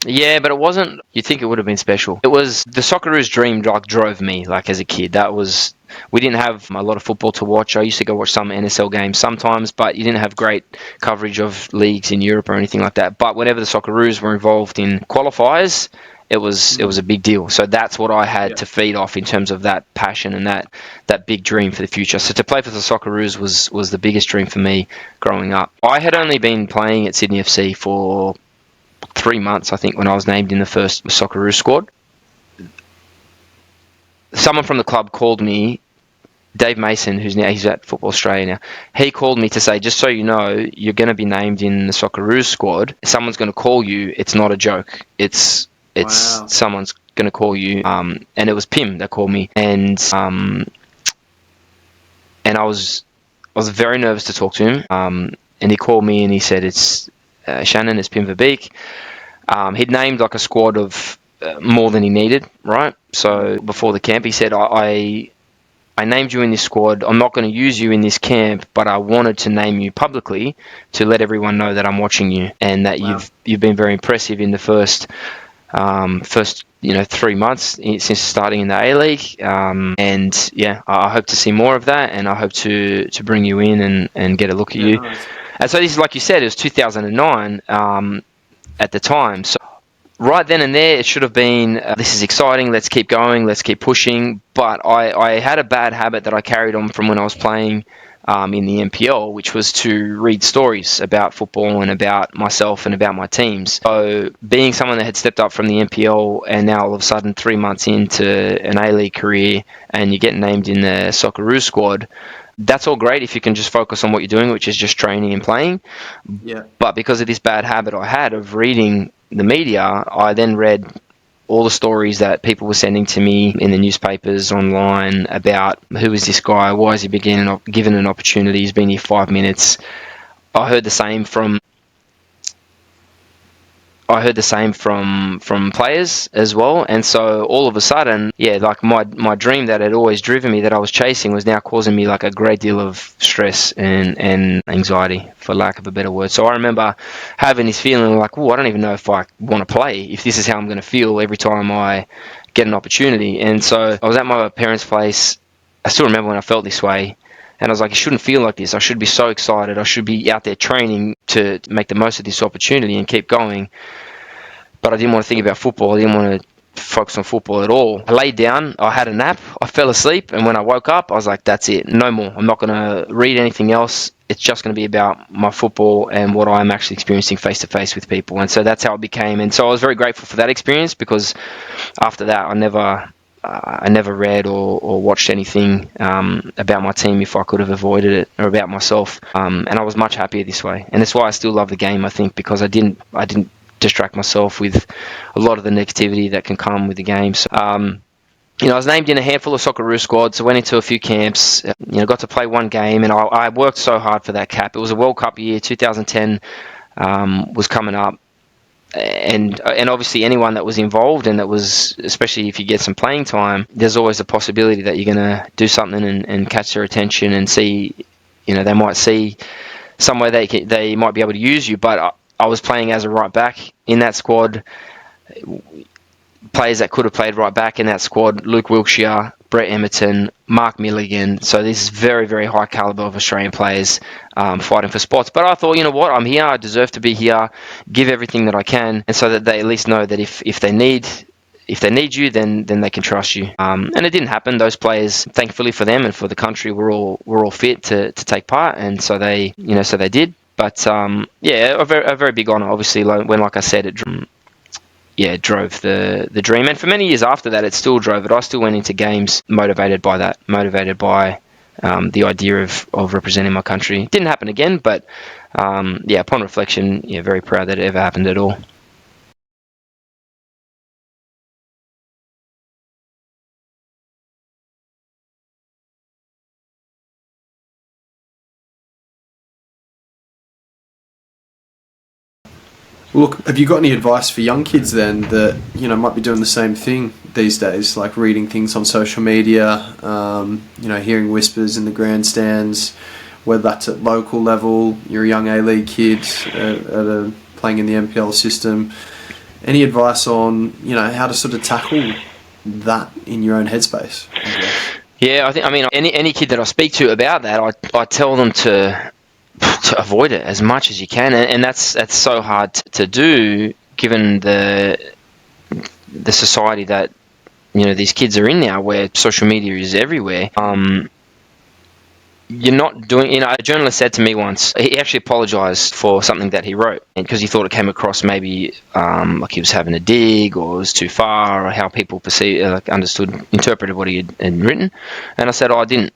Yeah, but it wasn't. You think it would have been special? It was the Socceroos dream. Like drove me like as a kid. That was. We didn't have a lot of football to watch. I used to go watch some NSL games sometimes, but you didn't have great coverage of leagues in Europe or anything like that. But whenever the Socceroos were involved in qualifiers, it was a big deal. So that's what I had to feed off in terms of that passion and that big dream for the future. So to play for the Socceroos was the biggest dream for me growing up. I had only been playing at Sydney FC for 3 months, I think, when I was named in the first Socceroos squad. Someone from the club called me, Dave Mason, he's at Football Australia now. He called me to say, just so you know, you're going to be named in the Socceroos squad. Someone's going to call you. It's not a joke. It's someone's going to call you. And it was Pim that called me, and I was very nervous to talk to him. And he called me and he said, "It's Shannon, it's Pim Verbeek." He'd named like a squad of more than he needed, right? So before the camp, he said, I named you in this squad. I'm not going to use you in this camp, but I wanted to name you publicly to let everyone know that I'm watching you and that you've been very impressive in the first 3 months since starting in the A-League. And yeah, I hope to see more of that, and I hope to bring you in and get a look at you. Nice. And so this is, like you said, it was 2009 at the time. So right then and there, it should have been, this is exciting, let's keep going, let's keep pushing. But I had a bad habit that I carried on from when I was playing in the NPL, which was to read stories about football and about myself and about my teams. So being someone that had stepped up from the NPL and now all of a sudden 3 months into an A-League career and you get named in the Socceroos squad, that's all great if you can just focus on what you're doing, which is just training and playing. Yeah. But because of this bad habit I had of reading the media, I then read all the stories that people were sending to me in the newspapers, online, about who is this guy, why is he given an opportunity, he's been here 5 minutes. I heard the same from players as well, and so all of a sudden, like my dream that had always driven me, that I was chasing, was now causing me like a great deal of stress and anxiety, for lack of a better word. So I remember having this feeling like, I don't even know if I want to play, if this is how I'm going to feel every time I get an opportunity. And so I was at my parents' place. I still remember when I felt this way. And I was like, it shouldn't feel like this. I should be so excited. I should be out there training to make the most of this opportunity and keep going. But I didn't want to think about football. I didn't want to focus on football at all. I laid down. I had a nap. I fell asleep. And when I woke up, I was like, that's it. No more. I'm not going to read anything else. It's just going to be about my football and what I'm actually experiencing face-to-face with people. And so that's how it became. And so I was very grateful for that experience, because after that, I never read or watched anything about my team if I could have avoided it, or about myself. And I was much happier this way. And that's why I still love the game, I think, because I didn't distract myself with a lot of the negativity that can come with the game. So, I was named in a handful of Socceroos squads. I went into a few camps, got to play one game, and I worked so hard for that cap. It was a World Cup year. 2010 was coming up. And obviously anyone that was involved, and that was, especially if you get some playing time, there's always a possibility that you're going to do something and catch their attention and see, they might see somewhere they might be able to use you. But I was playing as a right back in that squad. Players that could have played right back in that squad: Luke Wiltshire, Brett Emerton, Mark Milligan. So this is very, very high caliber of Australian players fighting for spots. But I thought, you know what, I'm here, I deserve to be here, give everything that I can, and so that they at least know that if they need you, then they can trust you. And it didn't happen. Those players, thankfully for them and for the country, were all fit to take part, and so they did. But a very big honour, obviously, when, like I said, it drove the dream. And for many years after that, it still drove it. I still went into games motivated by that, motivated by the idea of representing my country. It didn't happen again, but upon reflection, very proud that it ever happened at all. Look, have you got any advice for young kids then that, might be doing the same thing these days, like reading things on social media, hearing whispers in the grandstands, whether that's at local level, you're a young A-League kid playing in the NPL system. Any advice on, how to sort of tackle that in your own headspace, I guess? Yeah, any kid that I speak to about that, I tell them to avoid it as much as you can, and that's so hard to do given the society that these kids are in now, where social media is everywhere. You're not doing. A journalist said to me once, he actually apologized for something that he wrote because he thought it came across maybe like he was having a dig, or it was too far, or how people interpreted what he had written. And I said, I didn't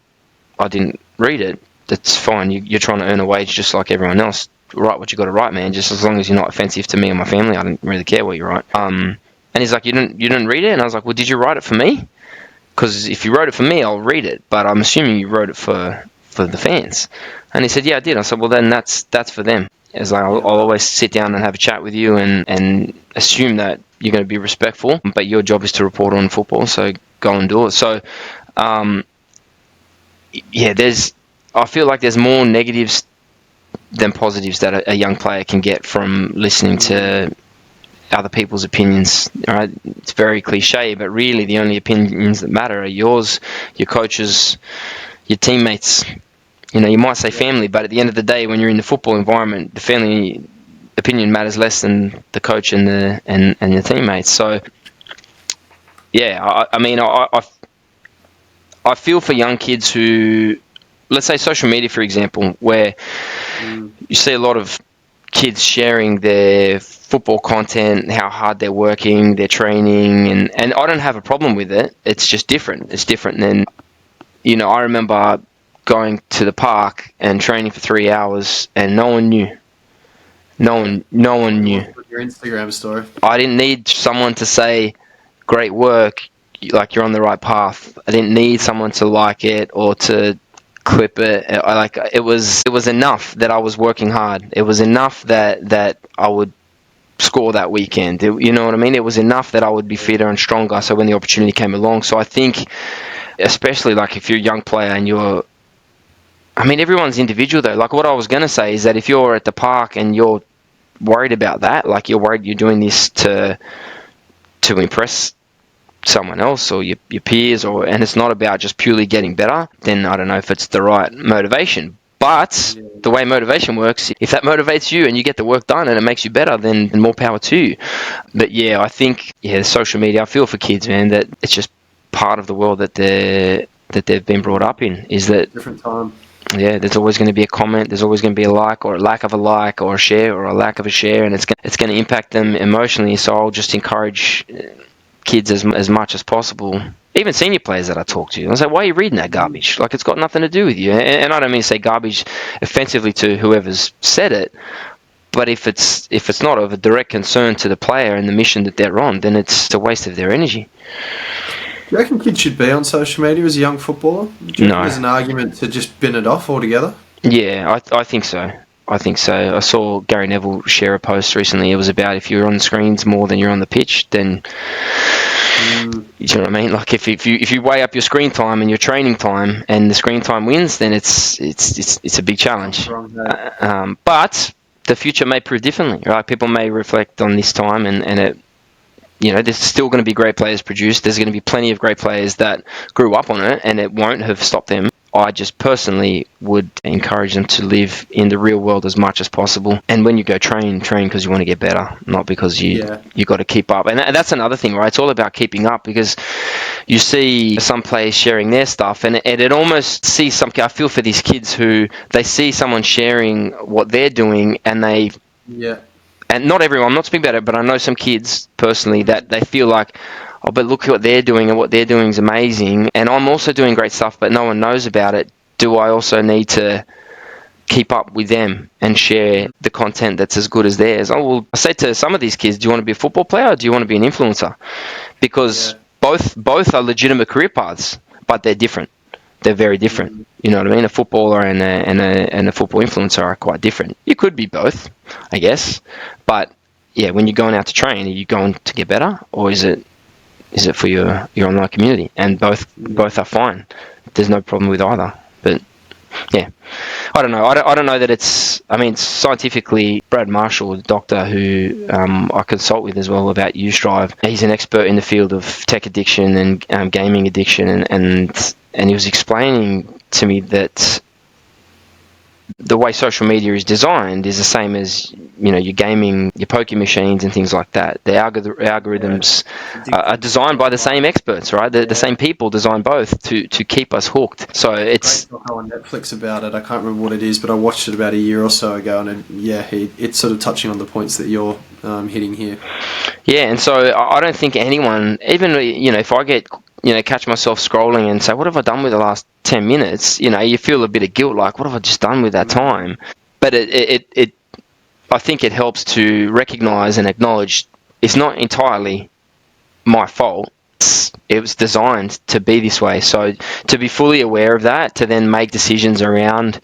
read it. That's fine. You're trying to earn a wage just like everyone else. Write what you got to write, man. Just as long as you're not offensive to me and my family, I don't really care what you write. And he's like, you didn't read it? And I was like, well, did you write it for me? Because if you wrote it for me, I'll read it. But I'm assuming you wrote it for the fans. And he said, yeah, I did. I said, well, then that's for them. It's like, I'll always sit down and have a chat with you and assume that you're going to be respectful, but your job is to report on football, so go and do it. So, I feel like there's more negatives than positives that a young player can get from listening to other people's opinions. Right? It's very cliche, but really the only opinions that matter are yours, your coaches, your teammates. You might say family, but at the end of the day, when you're in the football environment, the family opinion matters less than the coach and the teammates. So, yeah, I feel for young kids who, let's say social media, for example, where you see a lot of kids sharing their football content, how hard they're working, their training, and I don't have a problem with it. It's just different. It's different than, I remember going to the park and training for 3 hours and no one knew. No one knew. Your Instagram story. I didn't need someone to say, great work, like you're on the right path. I didn't need someone to like it or to clip it. It was enough that I was working hard. It was enough that I would score that weekend. You know what I mean? It was enough that I would be fitter and stronger. So when the opportunity came along, so I think, especially like if you're a young player and everyone's individual though. Like what I was going to say is that if you're at the park and you're worried about that, like you're worried you're doing this to impress someone else or your peers, and it's not about just purely getting better, then I don't know if it's the right motivation. But the way motivation works, if that motivates you and you get the work done and it makes you better, then more power to you. But yeah, I think social media, I feel for kids, man, that it's just part of the world that they've been brought up in. Is that different time? Yeah, there's always going to be a comment, there's always going to be a like or a lack of a like or a share or a lack of a share, and it's going to impact them emotionally. So I'll just encourage kids as much as possible, even senior players that I talk to. I say, why are you reading that garbage? Like, it's got nothing to do with you. And I don't mean to say garbage offensively to whoever's said it, but if it's not of a direct concern to the player and the mission that they're on, then it's a waste of their energy. Do you reckon kids should be on social media as a young footballer? Do you reckon there's an argument to just bin it off altogether? Yeah, I think so. I saw Gary Neville share a post recently. It was about if you're on the screens more than you're on the pitch, then you know what I mean. Like if you weigh up your screen time and your training time, and the screen time wins, then it's a big challenge. But the future may prove differently. Right? People may reflect on this time, and it. There's still going to be great players produced. There's going to be plenty of great players that grew up on it, and it won't have stopped them. I just personally would encourage them to live in the real world as much as possible. And when you go train because you want to get better, not because you got to keep up. And that's another thing, right? It's all about keeping up, because you see some players sharing their stuff, and it almost sees something. I feel for these kids who they see someone sharing what they're doing, and they. Yeah. And not everyone, I'm not speaking about it, but I know some kids personally that they feel like, oh, but look at what they're doing, and what they're doing is amazing. And I'm also doing great stuff, but no one knows about it. Do I also need to keep up with them and share the content that's as good as theirs? I will say to some of these kids, do you want to be a football player or do you want to be an influencer? Because both are legitimate career paths, but they're different. They're very different. You know what I mean? A footballer and a football influencer are quite different. You could be both, I guess, but when you're going out to train, are you going to get better, or is it for your online community? And both are fine. There's no problem with either. But yeah, I don't know. I don't know that it's. I mean, scientifically, Brad Marshall, the doctor who I consult with as well about Strive, he's an expert in the field of tech addiction and gaming addiction, and he was explaining to me that the way social media is designed is the same as, your gaming, your poker machines and things like that. The algorithms are designed by the same experts, right? The same people design both to keep us hooked. So it's great doco on Netflix about it. I can't remember what it is, but I watched it about a year or so ago, and it's sort of touching on the points that you're hitting here. Yeah, and so I don't think anyone, even if I get catch myself scrolling and say, what have I done with the last 10 minutes? You feel a bit of guilt, like, what have I just done with that time? But I think it helps to recognize and acknowledge it's not entirely my fault. It was designed to be this way. So to be fully aware of that, to then make decisions around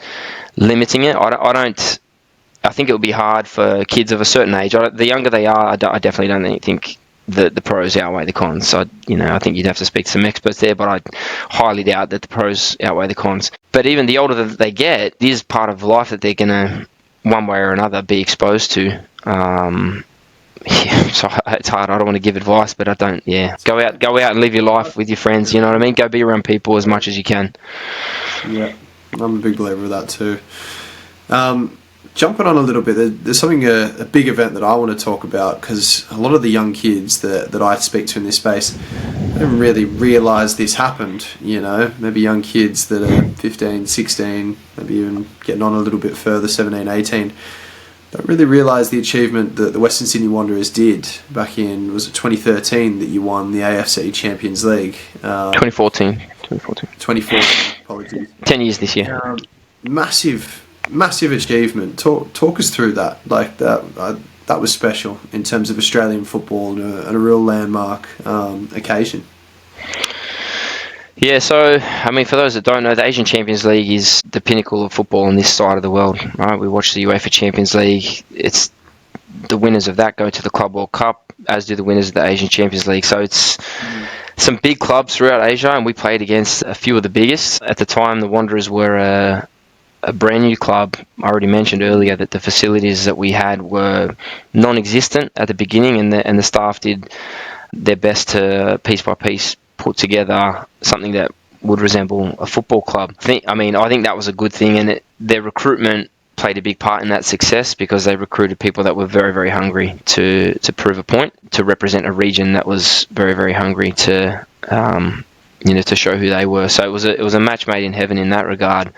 limiting it, I think it would be hard for kids of a certain age. The younger they are, I definitely don't think the pros outweigh the cons. So, I think you'd have to speak to some experts there, but I highly doubt that the pros outweigh the cons. But even the older that they get, it is part of life that they're going to, one way or another, be exposed to. So it's hard. I don't want to give advice, but I don't. Yeah, go out and live your life with your friends. You know what I mean? Go be around people as much as you can. Yeah, I'm a big believer of that too. Jumping on a little bit, there's something, a big event that I want to talk about, because a lot of the young kids that I speak to in this space don't really realise this happened, maybe young kids that are 15, 16, maybe even getting on a little bit further, 17, 18, don't really realise the achievement that the Western Sydney Wanderers did back in, was it 2013 that you won the AFC Champions League? 2014, apologies. 10 years this year. Massive achievement. Talk us through that. Like that was special in terms of Australian football and a real landmark occasion. Yeah, so, I mean, for those that don't know, the Asian Champions League is the pinnacle of football on this side of the world, right? We watch the UEFA Champions League. It's the winners of that go to the Club World Cup, as do the winners of the Asian Champions League. So it's some big clubs throughout Asia, and we played against a few of the biggest. At the time, the Wanderers were a brand new club. I already mentioned earlier that the facilities that we had were non-existent at the beginning, and the staff did their best to piece by piece put together something that would resemble a football club. I think that was a good thing, and their recruitment played a big part in that success, because they recruited people that were very, very hungry to prove a point, to represent a region that was very, very hungry to to show who they were. So it was a match made in heaven in that regard.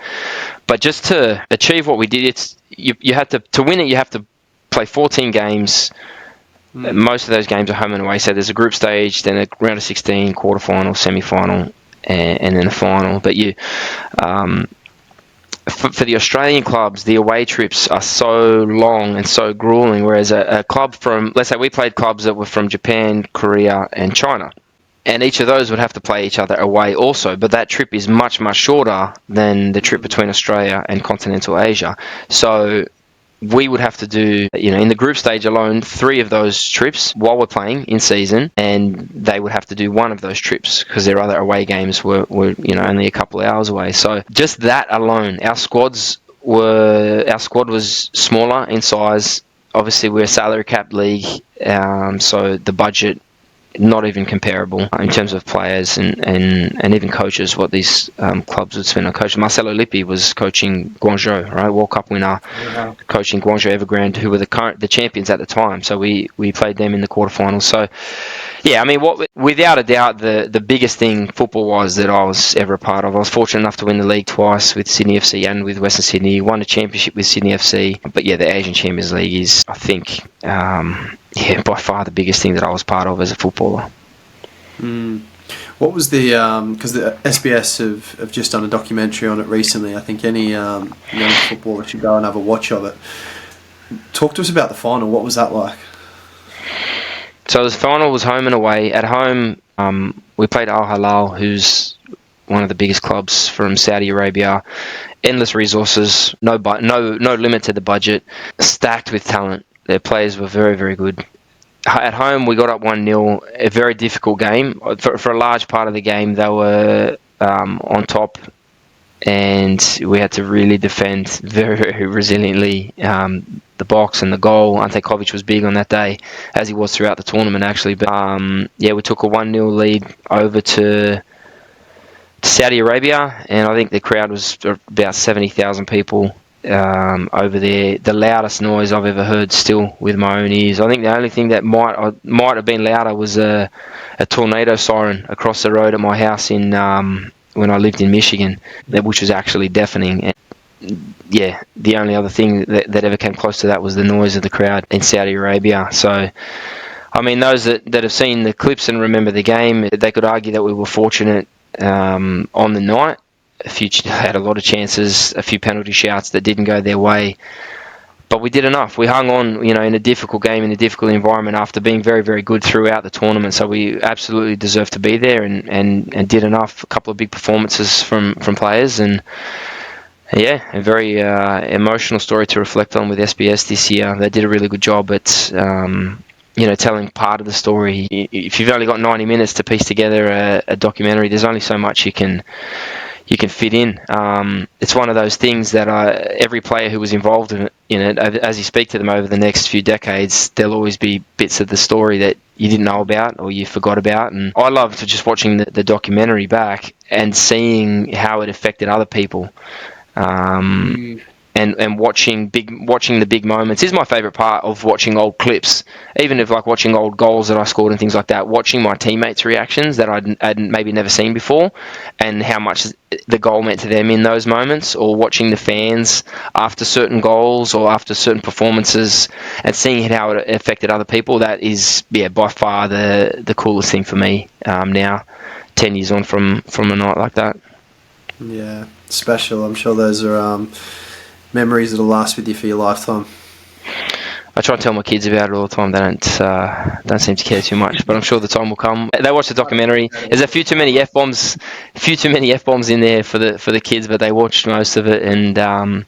But just to achieve what we did, you had to win it. You have to play 14 games. Most of those games are home and away. So there's a group stage, then a round of 16, quarterfinal, semi-final, and then a final. But for the Australian clubs, the away trips are so long and so grueling. Whereas a club from, let's say we played clubs that were from Japan, Korea, and China. And each of those would have to play each other away also. But that trip is much, much shorter than the trip between Australia and continental Asia. So we would have to do, in the group stage alone, 3 of those trips while we're playing in season, and they would have to do 1 of those trips because their other away games were only a couple of hours away. So just that alone, our squad was smaller in size. Obviously, we're a salary cap league, so the budget not even comparable in terms of players and even coaches, what these clubs would spend on coaching. Marcelo Lippi was coaching Guangzhou, right? World Cup winner, coaching Guangzhou Evergrande, who were the champions at the time. So we played them in the quarterfinals. So, yeah, I mean, without a doubt, the biggest thing football-wise that I was ever a part of, I was fortunate enough to win the league twice with Sydney FC and with Western Sydney, won a championship with Sydney FC. But, yeah, the Asian Champions League is, I think, by far the biggest thing that I was part of as a footballer. What was because the SBS have just done a documentary on it recently. I think any young footballer should go and have a watch of it. Talk to us about the final. What was that like? So the final was home and away. At home, we played Al Hilal, who's one of the biggest clubs from Saudi Arabia. Endless resources, no limit to the budget, stacked with talent. Their players were very, very good. At home, we got up 1-0, a very difficult game. For a large part of the game, they were on top, and we had to really defend very, very resiliently the box and the goal. Ante Kovic was big on that day, as he was throughout the tournament, actually. But we took a 1-0 lead over to Saudi Arabia, and I think the crowd was about 70,000 people over there. The loudest noise I've ever heard, still with my own ears. I think the only thing that might have been louder was a tornado siren across the road at my house in when I lived in Michigan, which was actually deafening. And yeah, the only other thing that ever came close to that was the noise of the crowd in Saudi Arabia. So, I mean, those that have seen the clips and remember the game, they could argue that we were fortunate on the night. Had a lot of chances, a few penalty shouts that didn't go their way, but we did enough. We hung on, in a difficult game, in a difficult environment, after being very, very good throughout the tournament. So we absolutely deserved to be there, and did enough. A couple of big performances from players, and yeah, a very emotional story to reflect on with SBS this year. They did a really good job at telling part of the story. If you've only got 90 minutes to piece together a documentary, there's only so much you can fit in. It's one of those things that every player who was involved in it, as you speak to them over the next few decades, there'll always be bits of the story that you didn't know about or you forgot about. And I loved just watching the documentary back and seeing how it affected other people. And watching the big moments is my favourite part of watching old clips. Even if like watching old goals that I scored and things like that, watching my teammates' reactions that I'd maybe never seen before, and how much the goal meant to them in those moments, or watching the fans after certain goals or after certain performances and seeing how it affected other people. That is, by far the coolest thing for me now, 10 years on from a night like that. Yeah, special. I'm sure those are memories that'll last with you for your lifetime. I try and tell my kids about it all the time. They don't seem to care too much, but I'm sure the time will come. They watch the documentary. There's a few too many f-bombs in there for the kids, but they watched most of it. And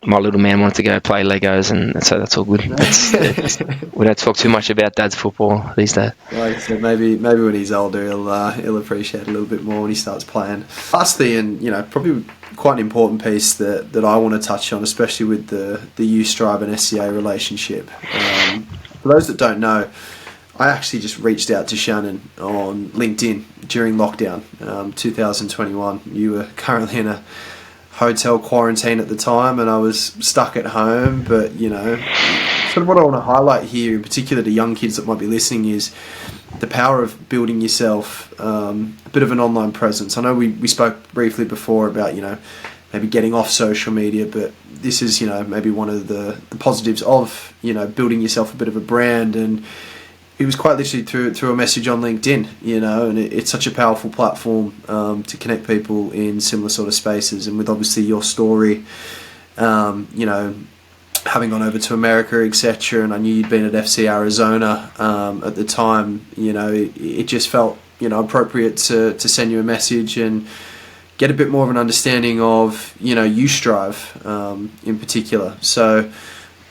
my little man wanted to go play Legos, and so that's all good. We don't talk too much about Dad's football these days. Like I said, maybe when he's older, he'll appreciate it a little bit more when he starts playing. Lastly, and probably quite an important piece that I want to touch on, especially with the U-Strive and SCA relationship. For those that don't know, I actually just reached out to Shannon on LinkedIn during lockdown, 2021. You were currently in a hotel quarantine at the time, and I was stuck at home. But sort of what I want to highlight here, in particular to young kids that might be listening, is the power of building yourself a bit of an online presence. I know we spoke briefly before about maybe getting off social media, but this is maybe one of the positives of building yourself a bit of a brand. And it was quite literally through a message on LinkedIn, and it's such a powerful platform to connect people in similar sort of spaces. And with obviously your story, having gone over to America, etc., and I knew you'd been at FC Arizona at the time, it just felt appropriate to send you a message and get a bit more of an understanding of U-Strive in particular. So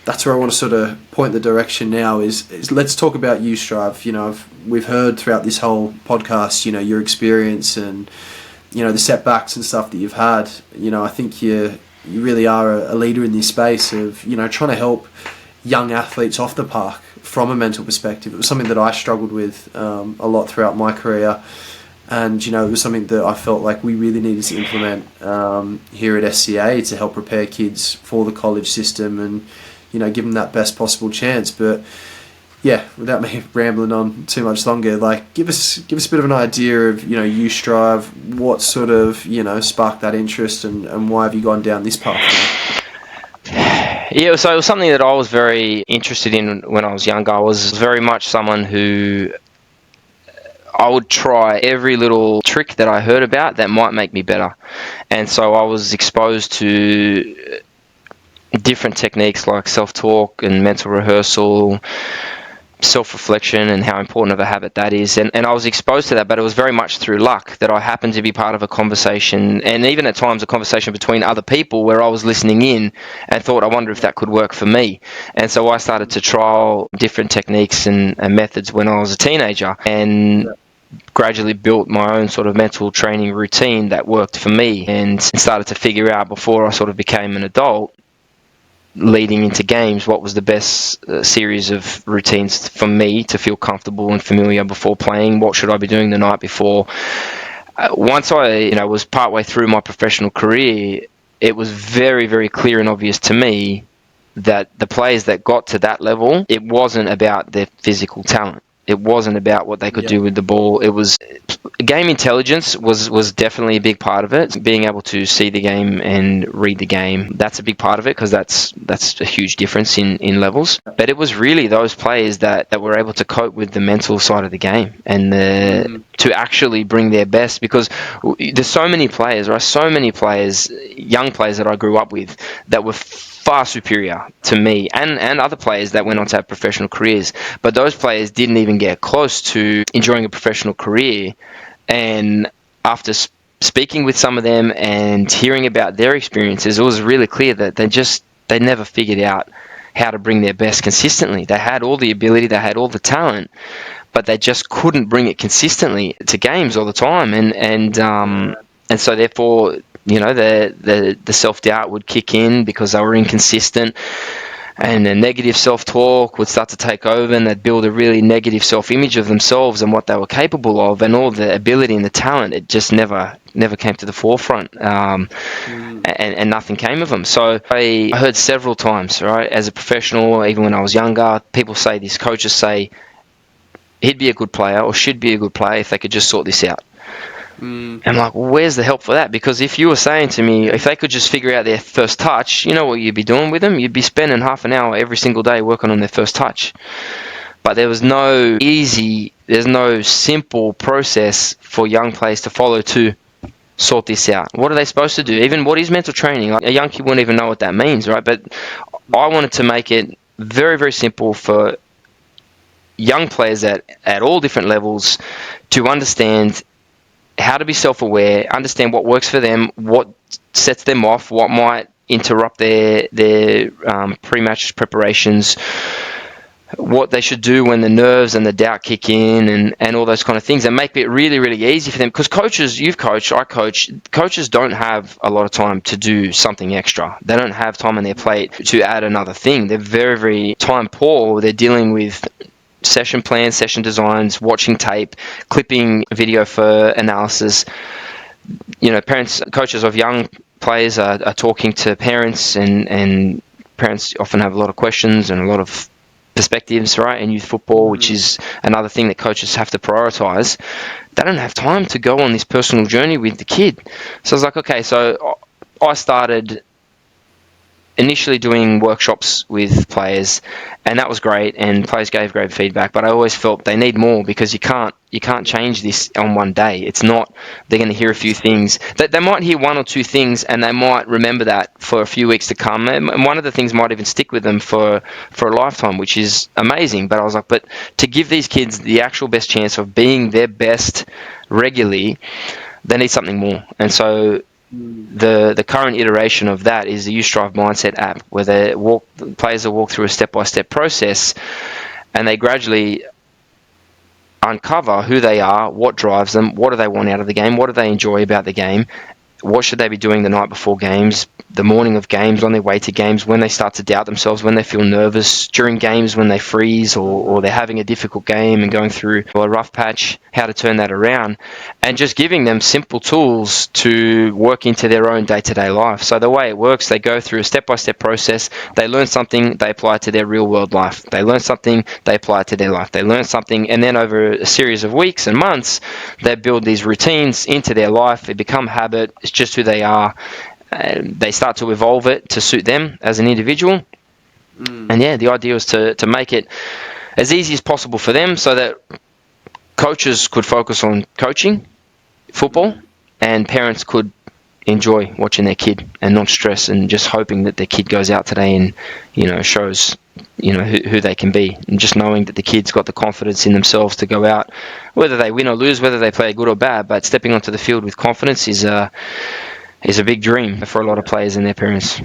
that's where I want to sort of point the direction now is let's talk about U-Strive. We've heard throughout this whole podcast your experience and the setbacks and stuff that you've had. I think you really are a leader in this space of trying to help young athletes off the park from a mental perspective. It was something that I struggled with a lot throughout my career, and it was something that I felt like we really needed to implement here at SCA to help prepare kids for the college system and give them that best possible chance. But yeah, without me rambling on too much longer, give us a bit of an idea of U-Strive, what sort of sparked that interest, and why have you gone down this path? Yeah, so it was something that I was very interested in when I was younger. I was very much someone who I would try every little trick that I heard about that might make me better. And so I was exposed to different techniques like self-talk and mental rehearsal, self-reflection and how important of a habit that is. And I was exposed to that, but it was very much through luck that I happened to be part of a conversation, and even at times a conversation between other people where I was listening in and thought, I wonder if that could work for me. And so I started to trial different techniques and methods when I was a teenager, and gradually built my own sort of mental training routine that worked for me, and started to figure out before I sort of became an adult, leading into games, what was the best series of routines for me to feel comfortable and familiar before playing. What should I be doing the night before? Once I was partway through my professional career, it was very, very clear and obvious to me that the players that got to that level, it wasn't about their physical talent. It wasn't about what they could do with the ball. It was game intelligence was definitely a big part of it. Being able to see the game and read the game, that's a big part of it, because that's a huge difference in levels. But it was really those players that were able to cope with the mental side of the game and to actually bring their best, because there's so many players, right? So many players, young players that I grew up with that were far superior to me and other players that went on to have professional careers. But those players didn't even get close to enjoying a professional career. And after speaking with some of them and hearing about their experiences, it was really clear that they never figured out how to bring their best consistently. They had all the ability, they had all the talent, but they just couldn't bring it consistently to games all the time. And so therefore, the self-doubt would kick in because they were inconsistent, and the negative self-talk would start to take over, and they'd build a really negative self-image of themselves and what they were capable of, and all the ability and the talent, it just never came to the forefront, and nothing came of them. So I heard several times, right, as a professional, even when I was younger, people say this, coaches say, he'd be a good player or she'd be a good player if they could just sort this out. I'm like, well, where's the help for that? Because if you were saying to me, if they could just figure out their first touch, you know what you'd be doing with them? You'd be spending half an hour every single day working on their first touch. But there's no simple process for young players to follow to sort this out. What are they supposed to do? Even what is mental training? Like, a young kid wouldn't even know what that means, right? But I wanted to make it very, very simple for young players at all different levels to understand how to be self-aware, understand what works for them, what sets them off, what might interrupt their pre-match preparations, what they should do when the nerves and the doubt kick in, and all those kind of things, and make it really, really easy for them. Because coaches, you've coached, I coach, coaches don't have a lot of time to do something extra. They don't have time on their plate to add another thing. They're very, very time poor. They're dealing with session plans, session designs, watching tape, clipping video for analysis. Parents, coaches of young players are talking to parents, and parents often have a lot of questions and a lot of perspectives, right, in youth football, which is another thing that coaches have to prioritize. They don't have time to go on this personal journey with the kid. So I was like, okay, so I started initially doing workshops with players, and that was great, and players gave great feedback, but I always felt they need more, because you can't change this on one day. It's not, they're going to hear a few things. They might hear one or two things, and they might remember that for a few weeks to come, and one of the things might even stick with them for a lifetime, which is amazing. But I was like, but to give these kids the actual best chance of being their best regularly, they need something more. And so the current iteration of that is the You Strive Mindset app, where the players will walk through a step-by-step process, and they gradually uncover who they are, what drives them, what do they want out of the game, what do they enjoy about the game, what should they be doing the night before games, the morning of games, on their way to games, when they start to doubt themselves, when they feel nervous, during games when they freeze or they're having a difficult game and going through a rough patch, how to turn that around, and just giving them simple tools to work into their own day-to-day life. So the way it works, they go through a step-by-step process, they learn something, they apply it to their real-world life. They learn something, they apply it to their life. They learn something, and then over a series of weeks and months, they build these routines into their life. They become habit. It's just who they are. They start to evolve it to suit them as an individual. And yeah, the idea was to make it as easy as possible for them, so that coaches could focus on coaching football, and parents could enjoy watching their kid and not stress and just hoping that their kid goes out today and shows who they can be, and just knowing that the kid's got the confidence in themselves to go out, whether they win or lose, whether they play good or bad, but stepping onto the field with confidence is a big dream for a lot of players and their parents.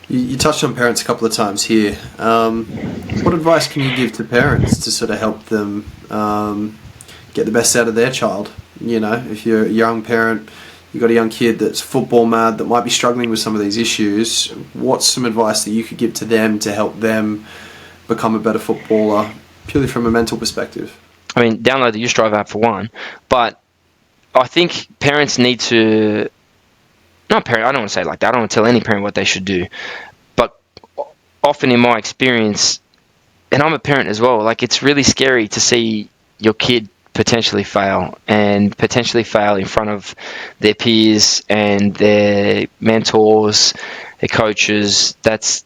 You touched on parents a couple of times here. What advice can you give to parents to sort of help them get the best out of their child? If you're a young parent, you've got a young kid that's football mad that might be struggling with some of these issues, what's some advice that you could give to them to help them become a better footballer, purely from a mental perspective? I mean, download the Strive app for one, but I think parents need to... I don't want to say it like that. I don't want to tell any parent what they should do. But often in my experience, and I'm a parent as well, it's really scary to see your kid potentially fail in front of their peers and their mentors, their coaches. That's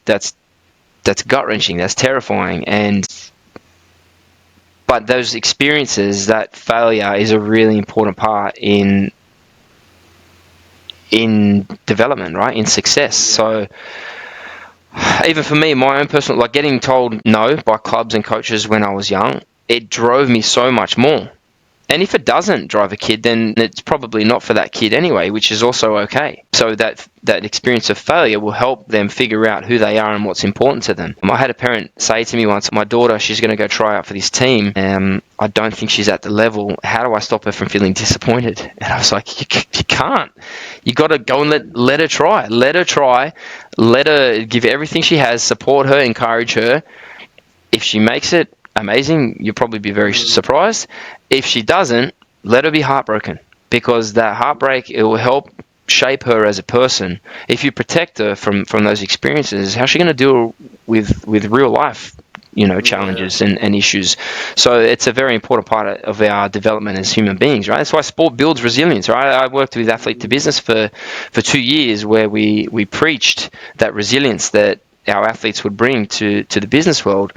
gut-wrenching. That's terrifying. But those experiences, that failure is a really important part in development, right? In success. So even for me, my own personal, getting told no by clubs and coaches when I was young, it drove me so much more. And if it doesn't drive a kid, then it's probably not for that kid anyway, which is also okay. So that experience of failure will help them figure out who they are and what's important to them. I had a parent say to me once, my daughter, she's going to go try out for this team. I don't think she's at the level. How do I stop her from feeling disappointed? And I was like, you can't. You got to go and let her try. Let her try. Let her give everything she has, support her, encourage her. If she makes it, amazing. You'll probably be very surprised. If she doesn't, let her be heartbroken, because that heartbreak, it will help shape her as a person. If you protect her from those experiences, how's she going to deal with real life, challenges and issues? So it's a very important part of our development as human beings, right? That's why sport builds resilience, right? I worked with Athlete to Business for 2 years, where we preached that resilience that our athletes would bring to the business world.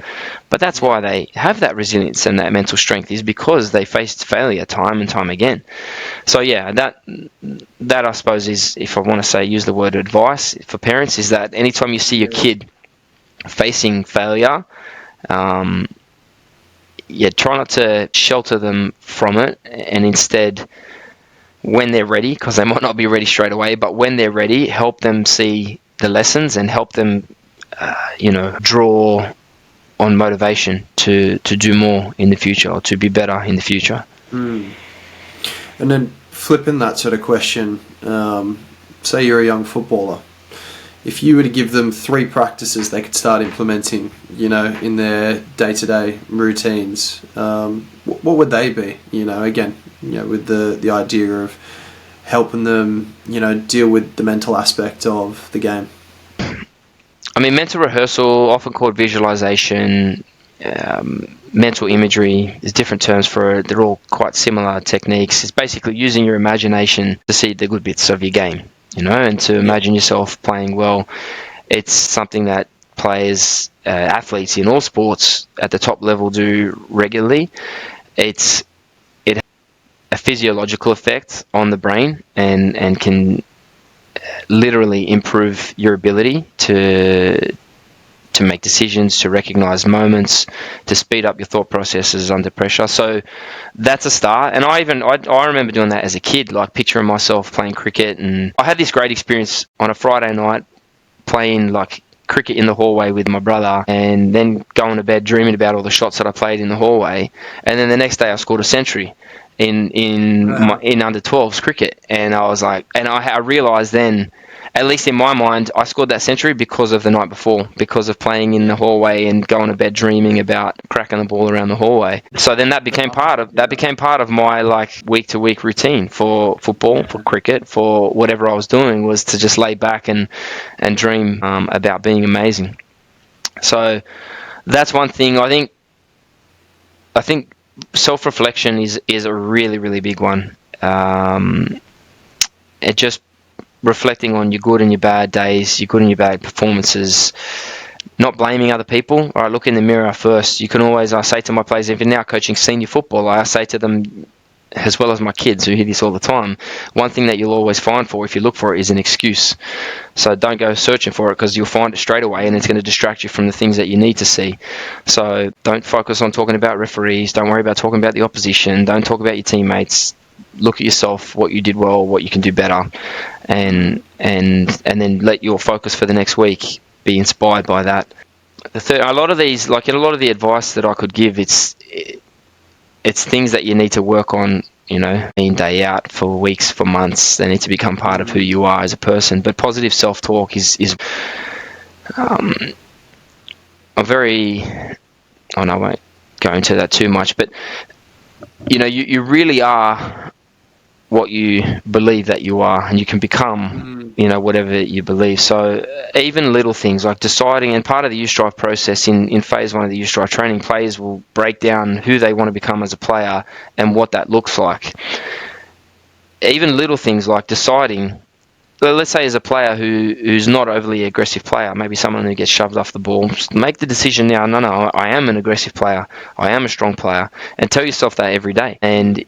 But that's why they have that resilience and that mental strength, is because they faced failure time and time again. So yeah, that I suppose is, if I want to use the word advice for parents, is that anytime you see your kid facing failure, try not to shelter them from it, and instead, when they're ready, because they might not be ready straight away, but when they're ready, help them see the lessons and help them draw on motivation to do more in the future, or to be better in the future. And then flipping that sort of question, say you're a young footballer, if you were to give them 3 practices they could start implementing, in their day-to-day routines, what would they be? With the idea of helping them, deal with the mental aspect of the game. I mean, mental rehearsal, often called visualization, mental imagery, there's different terms for it. They're all quite similar techniques. It's basically using your imagination to see the good bits of your game, and to imagine yourself playing well. It's something that players, athletes in all sports at the top level do regularly. It has a physiological effect on the brain and can literally improve your ability to make decisions, to recognize moments, to speed up your thought processes under pressure. So that's a start. And I remember doing that as a kid, picturing myself playing cricket. And I had this great experience on a Friday night playing cricket in the hallway with my brother, and then going to bed dreaming about all the shots that I played in the hallway. And then the next day I scored a century in under 12s cricket, and I was like, and I realised then, at least in my mind, I scored that century because of the night before, because of playing in the hallway and going to bed dreaming about cracking the ball around the hallway. So then that became part of my week to week routine for football, for cricket, for whatever I was doing, was to just lay back and dream about being amazing. So that's one thing. I think self-reflection is a really, really big one. It just reflecting on your good and your bad days, your good and your bad performances, not blaming other people. All right, look in the mirror first. You can always, I say to my players, even now coaching senior football, I say to them, as well as my kids who hear this all the time, one thing that you'll always find for, if you look for it, is an excuse. So don't go searching for it, because you'll find it straight away, and it's going to distract you from the things that you need to see. So don't focus on talking about referees. Don't worry about talking about the opposition. Don't talk about your teammates. Look at yourself, what you did well, what you can do better, and then let your focus for the next week be inspired by that. A lot of these, like in a lot of the advice that I could give, it's things that you need to work on, day in, day out, for weeks, for months. They need to become part of who you are as a person. But positive self-talk is a very... Oh, no, I won't go into that too much. But, you really are what you believe that you are, and you can become, whatever you believe. So even little things like deciding, and part of the U-Strive process in phase 1 of the U-Strive training, players will break down who they want to become as a player and what that looks like. Even little things like deciding, let's say as a player who's not overly aggressive player, maybe someone who gets shoved off the ball, just make the decision now, no, I am an aggressive player, I am a strong player, and tell yourself that every day. And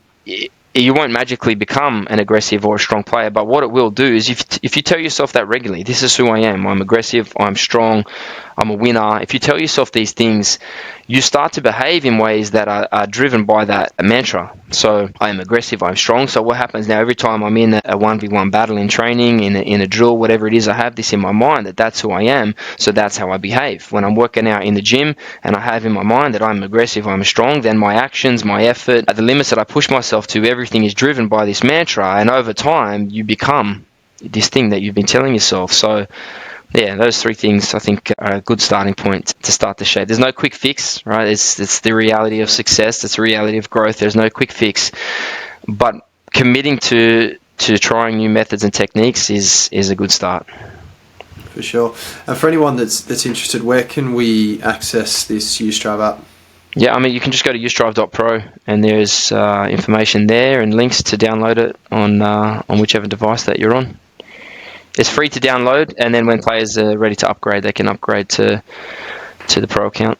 you won't magically become an aggressive or a strong player, but what it will do is if you tell yourself that regularly, this is who I am, I'm aggressive, I'm strong, I'm a winner. If you tell yourself these things, you start to behave in ways that are driven by that mantra. So I am aggressive, I'm strong. So what happens now, every time I'm in a 1v1 battle in training, in a drill, whatever it is, I have this in my mind that that's who I am, so that's how I behave. When I'm working out in the gym and I have in my mind that I'm aggressive, I'm strong, then my actions, my effort, at the limits that I push myself to, everything is driven by this mantra, and over time you become this thing that you've been telling yourself. So yeah, those 3 things I think are a good starting point to start to shape. There's no quick fix, right? It's the reality of success. It's the reality of growth. There's no quick fix, but committing to trying new methods and techniques is a good start. For sure. And for anyone that's interested, where can we access this U-Strive app? Yeah, I mean, you can just go to ustrive.pro, and there's information there and links to download it on whichever device that you're on. It's free to download, and then when players are ready to upgrade, they can upgrade to the pro account.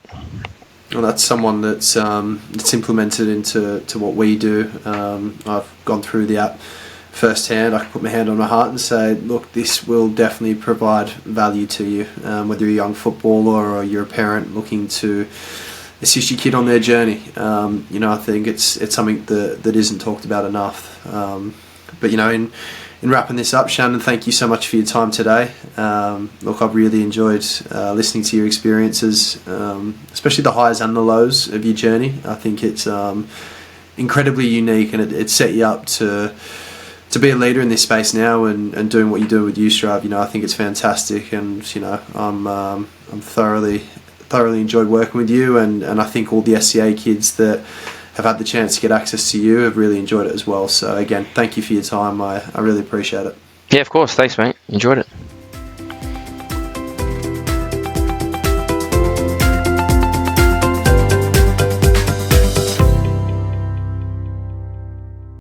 Well, that's someone that's implemented into what we do. I've gone through the app firsthand. I can put my hand on my heart and say, look, this will definitely provide value to you, whether you're a young footballer or you're a parent looking to assist your kid on their journey. I think it's something that isn't talked about enough. But in wrapping this up, Shannon, thank you so much for your time today. Look, I've really enjoyed listening to your experiences, especially the highs and the lows of your journey. I think it's incredibly unique, and it set you up to be a leader in this space now and doing what you do with U-Strive. I think it's fantastic, and I'm thoroughly enjoyed working with you, and I think all the SCA kids that have had the chance to get access to you have really enjoyed it as well. So again, thank you for your time. I really appreciate it. Yeah, of course. Thanks, mate. Enjoyed it.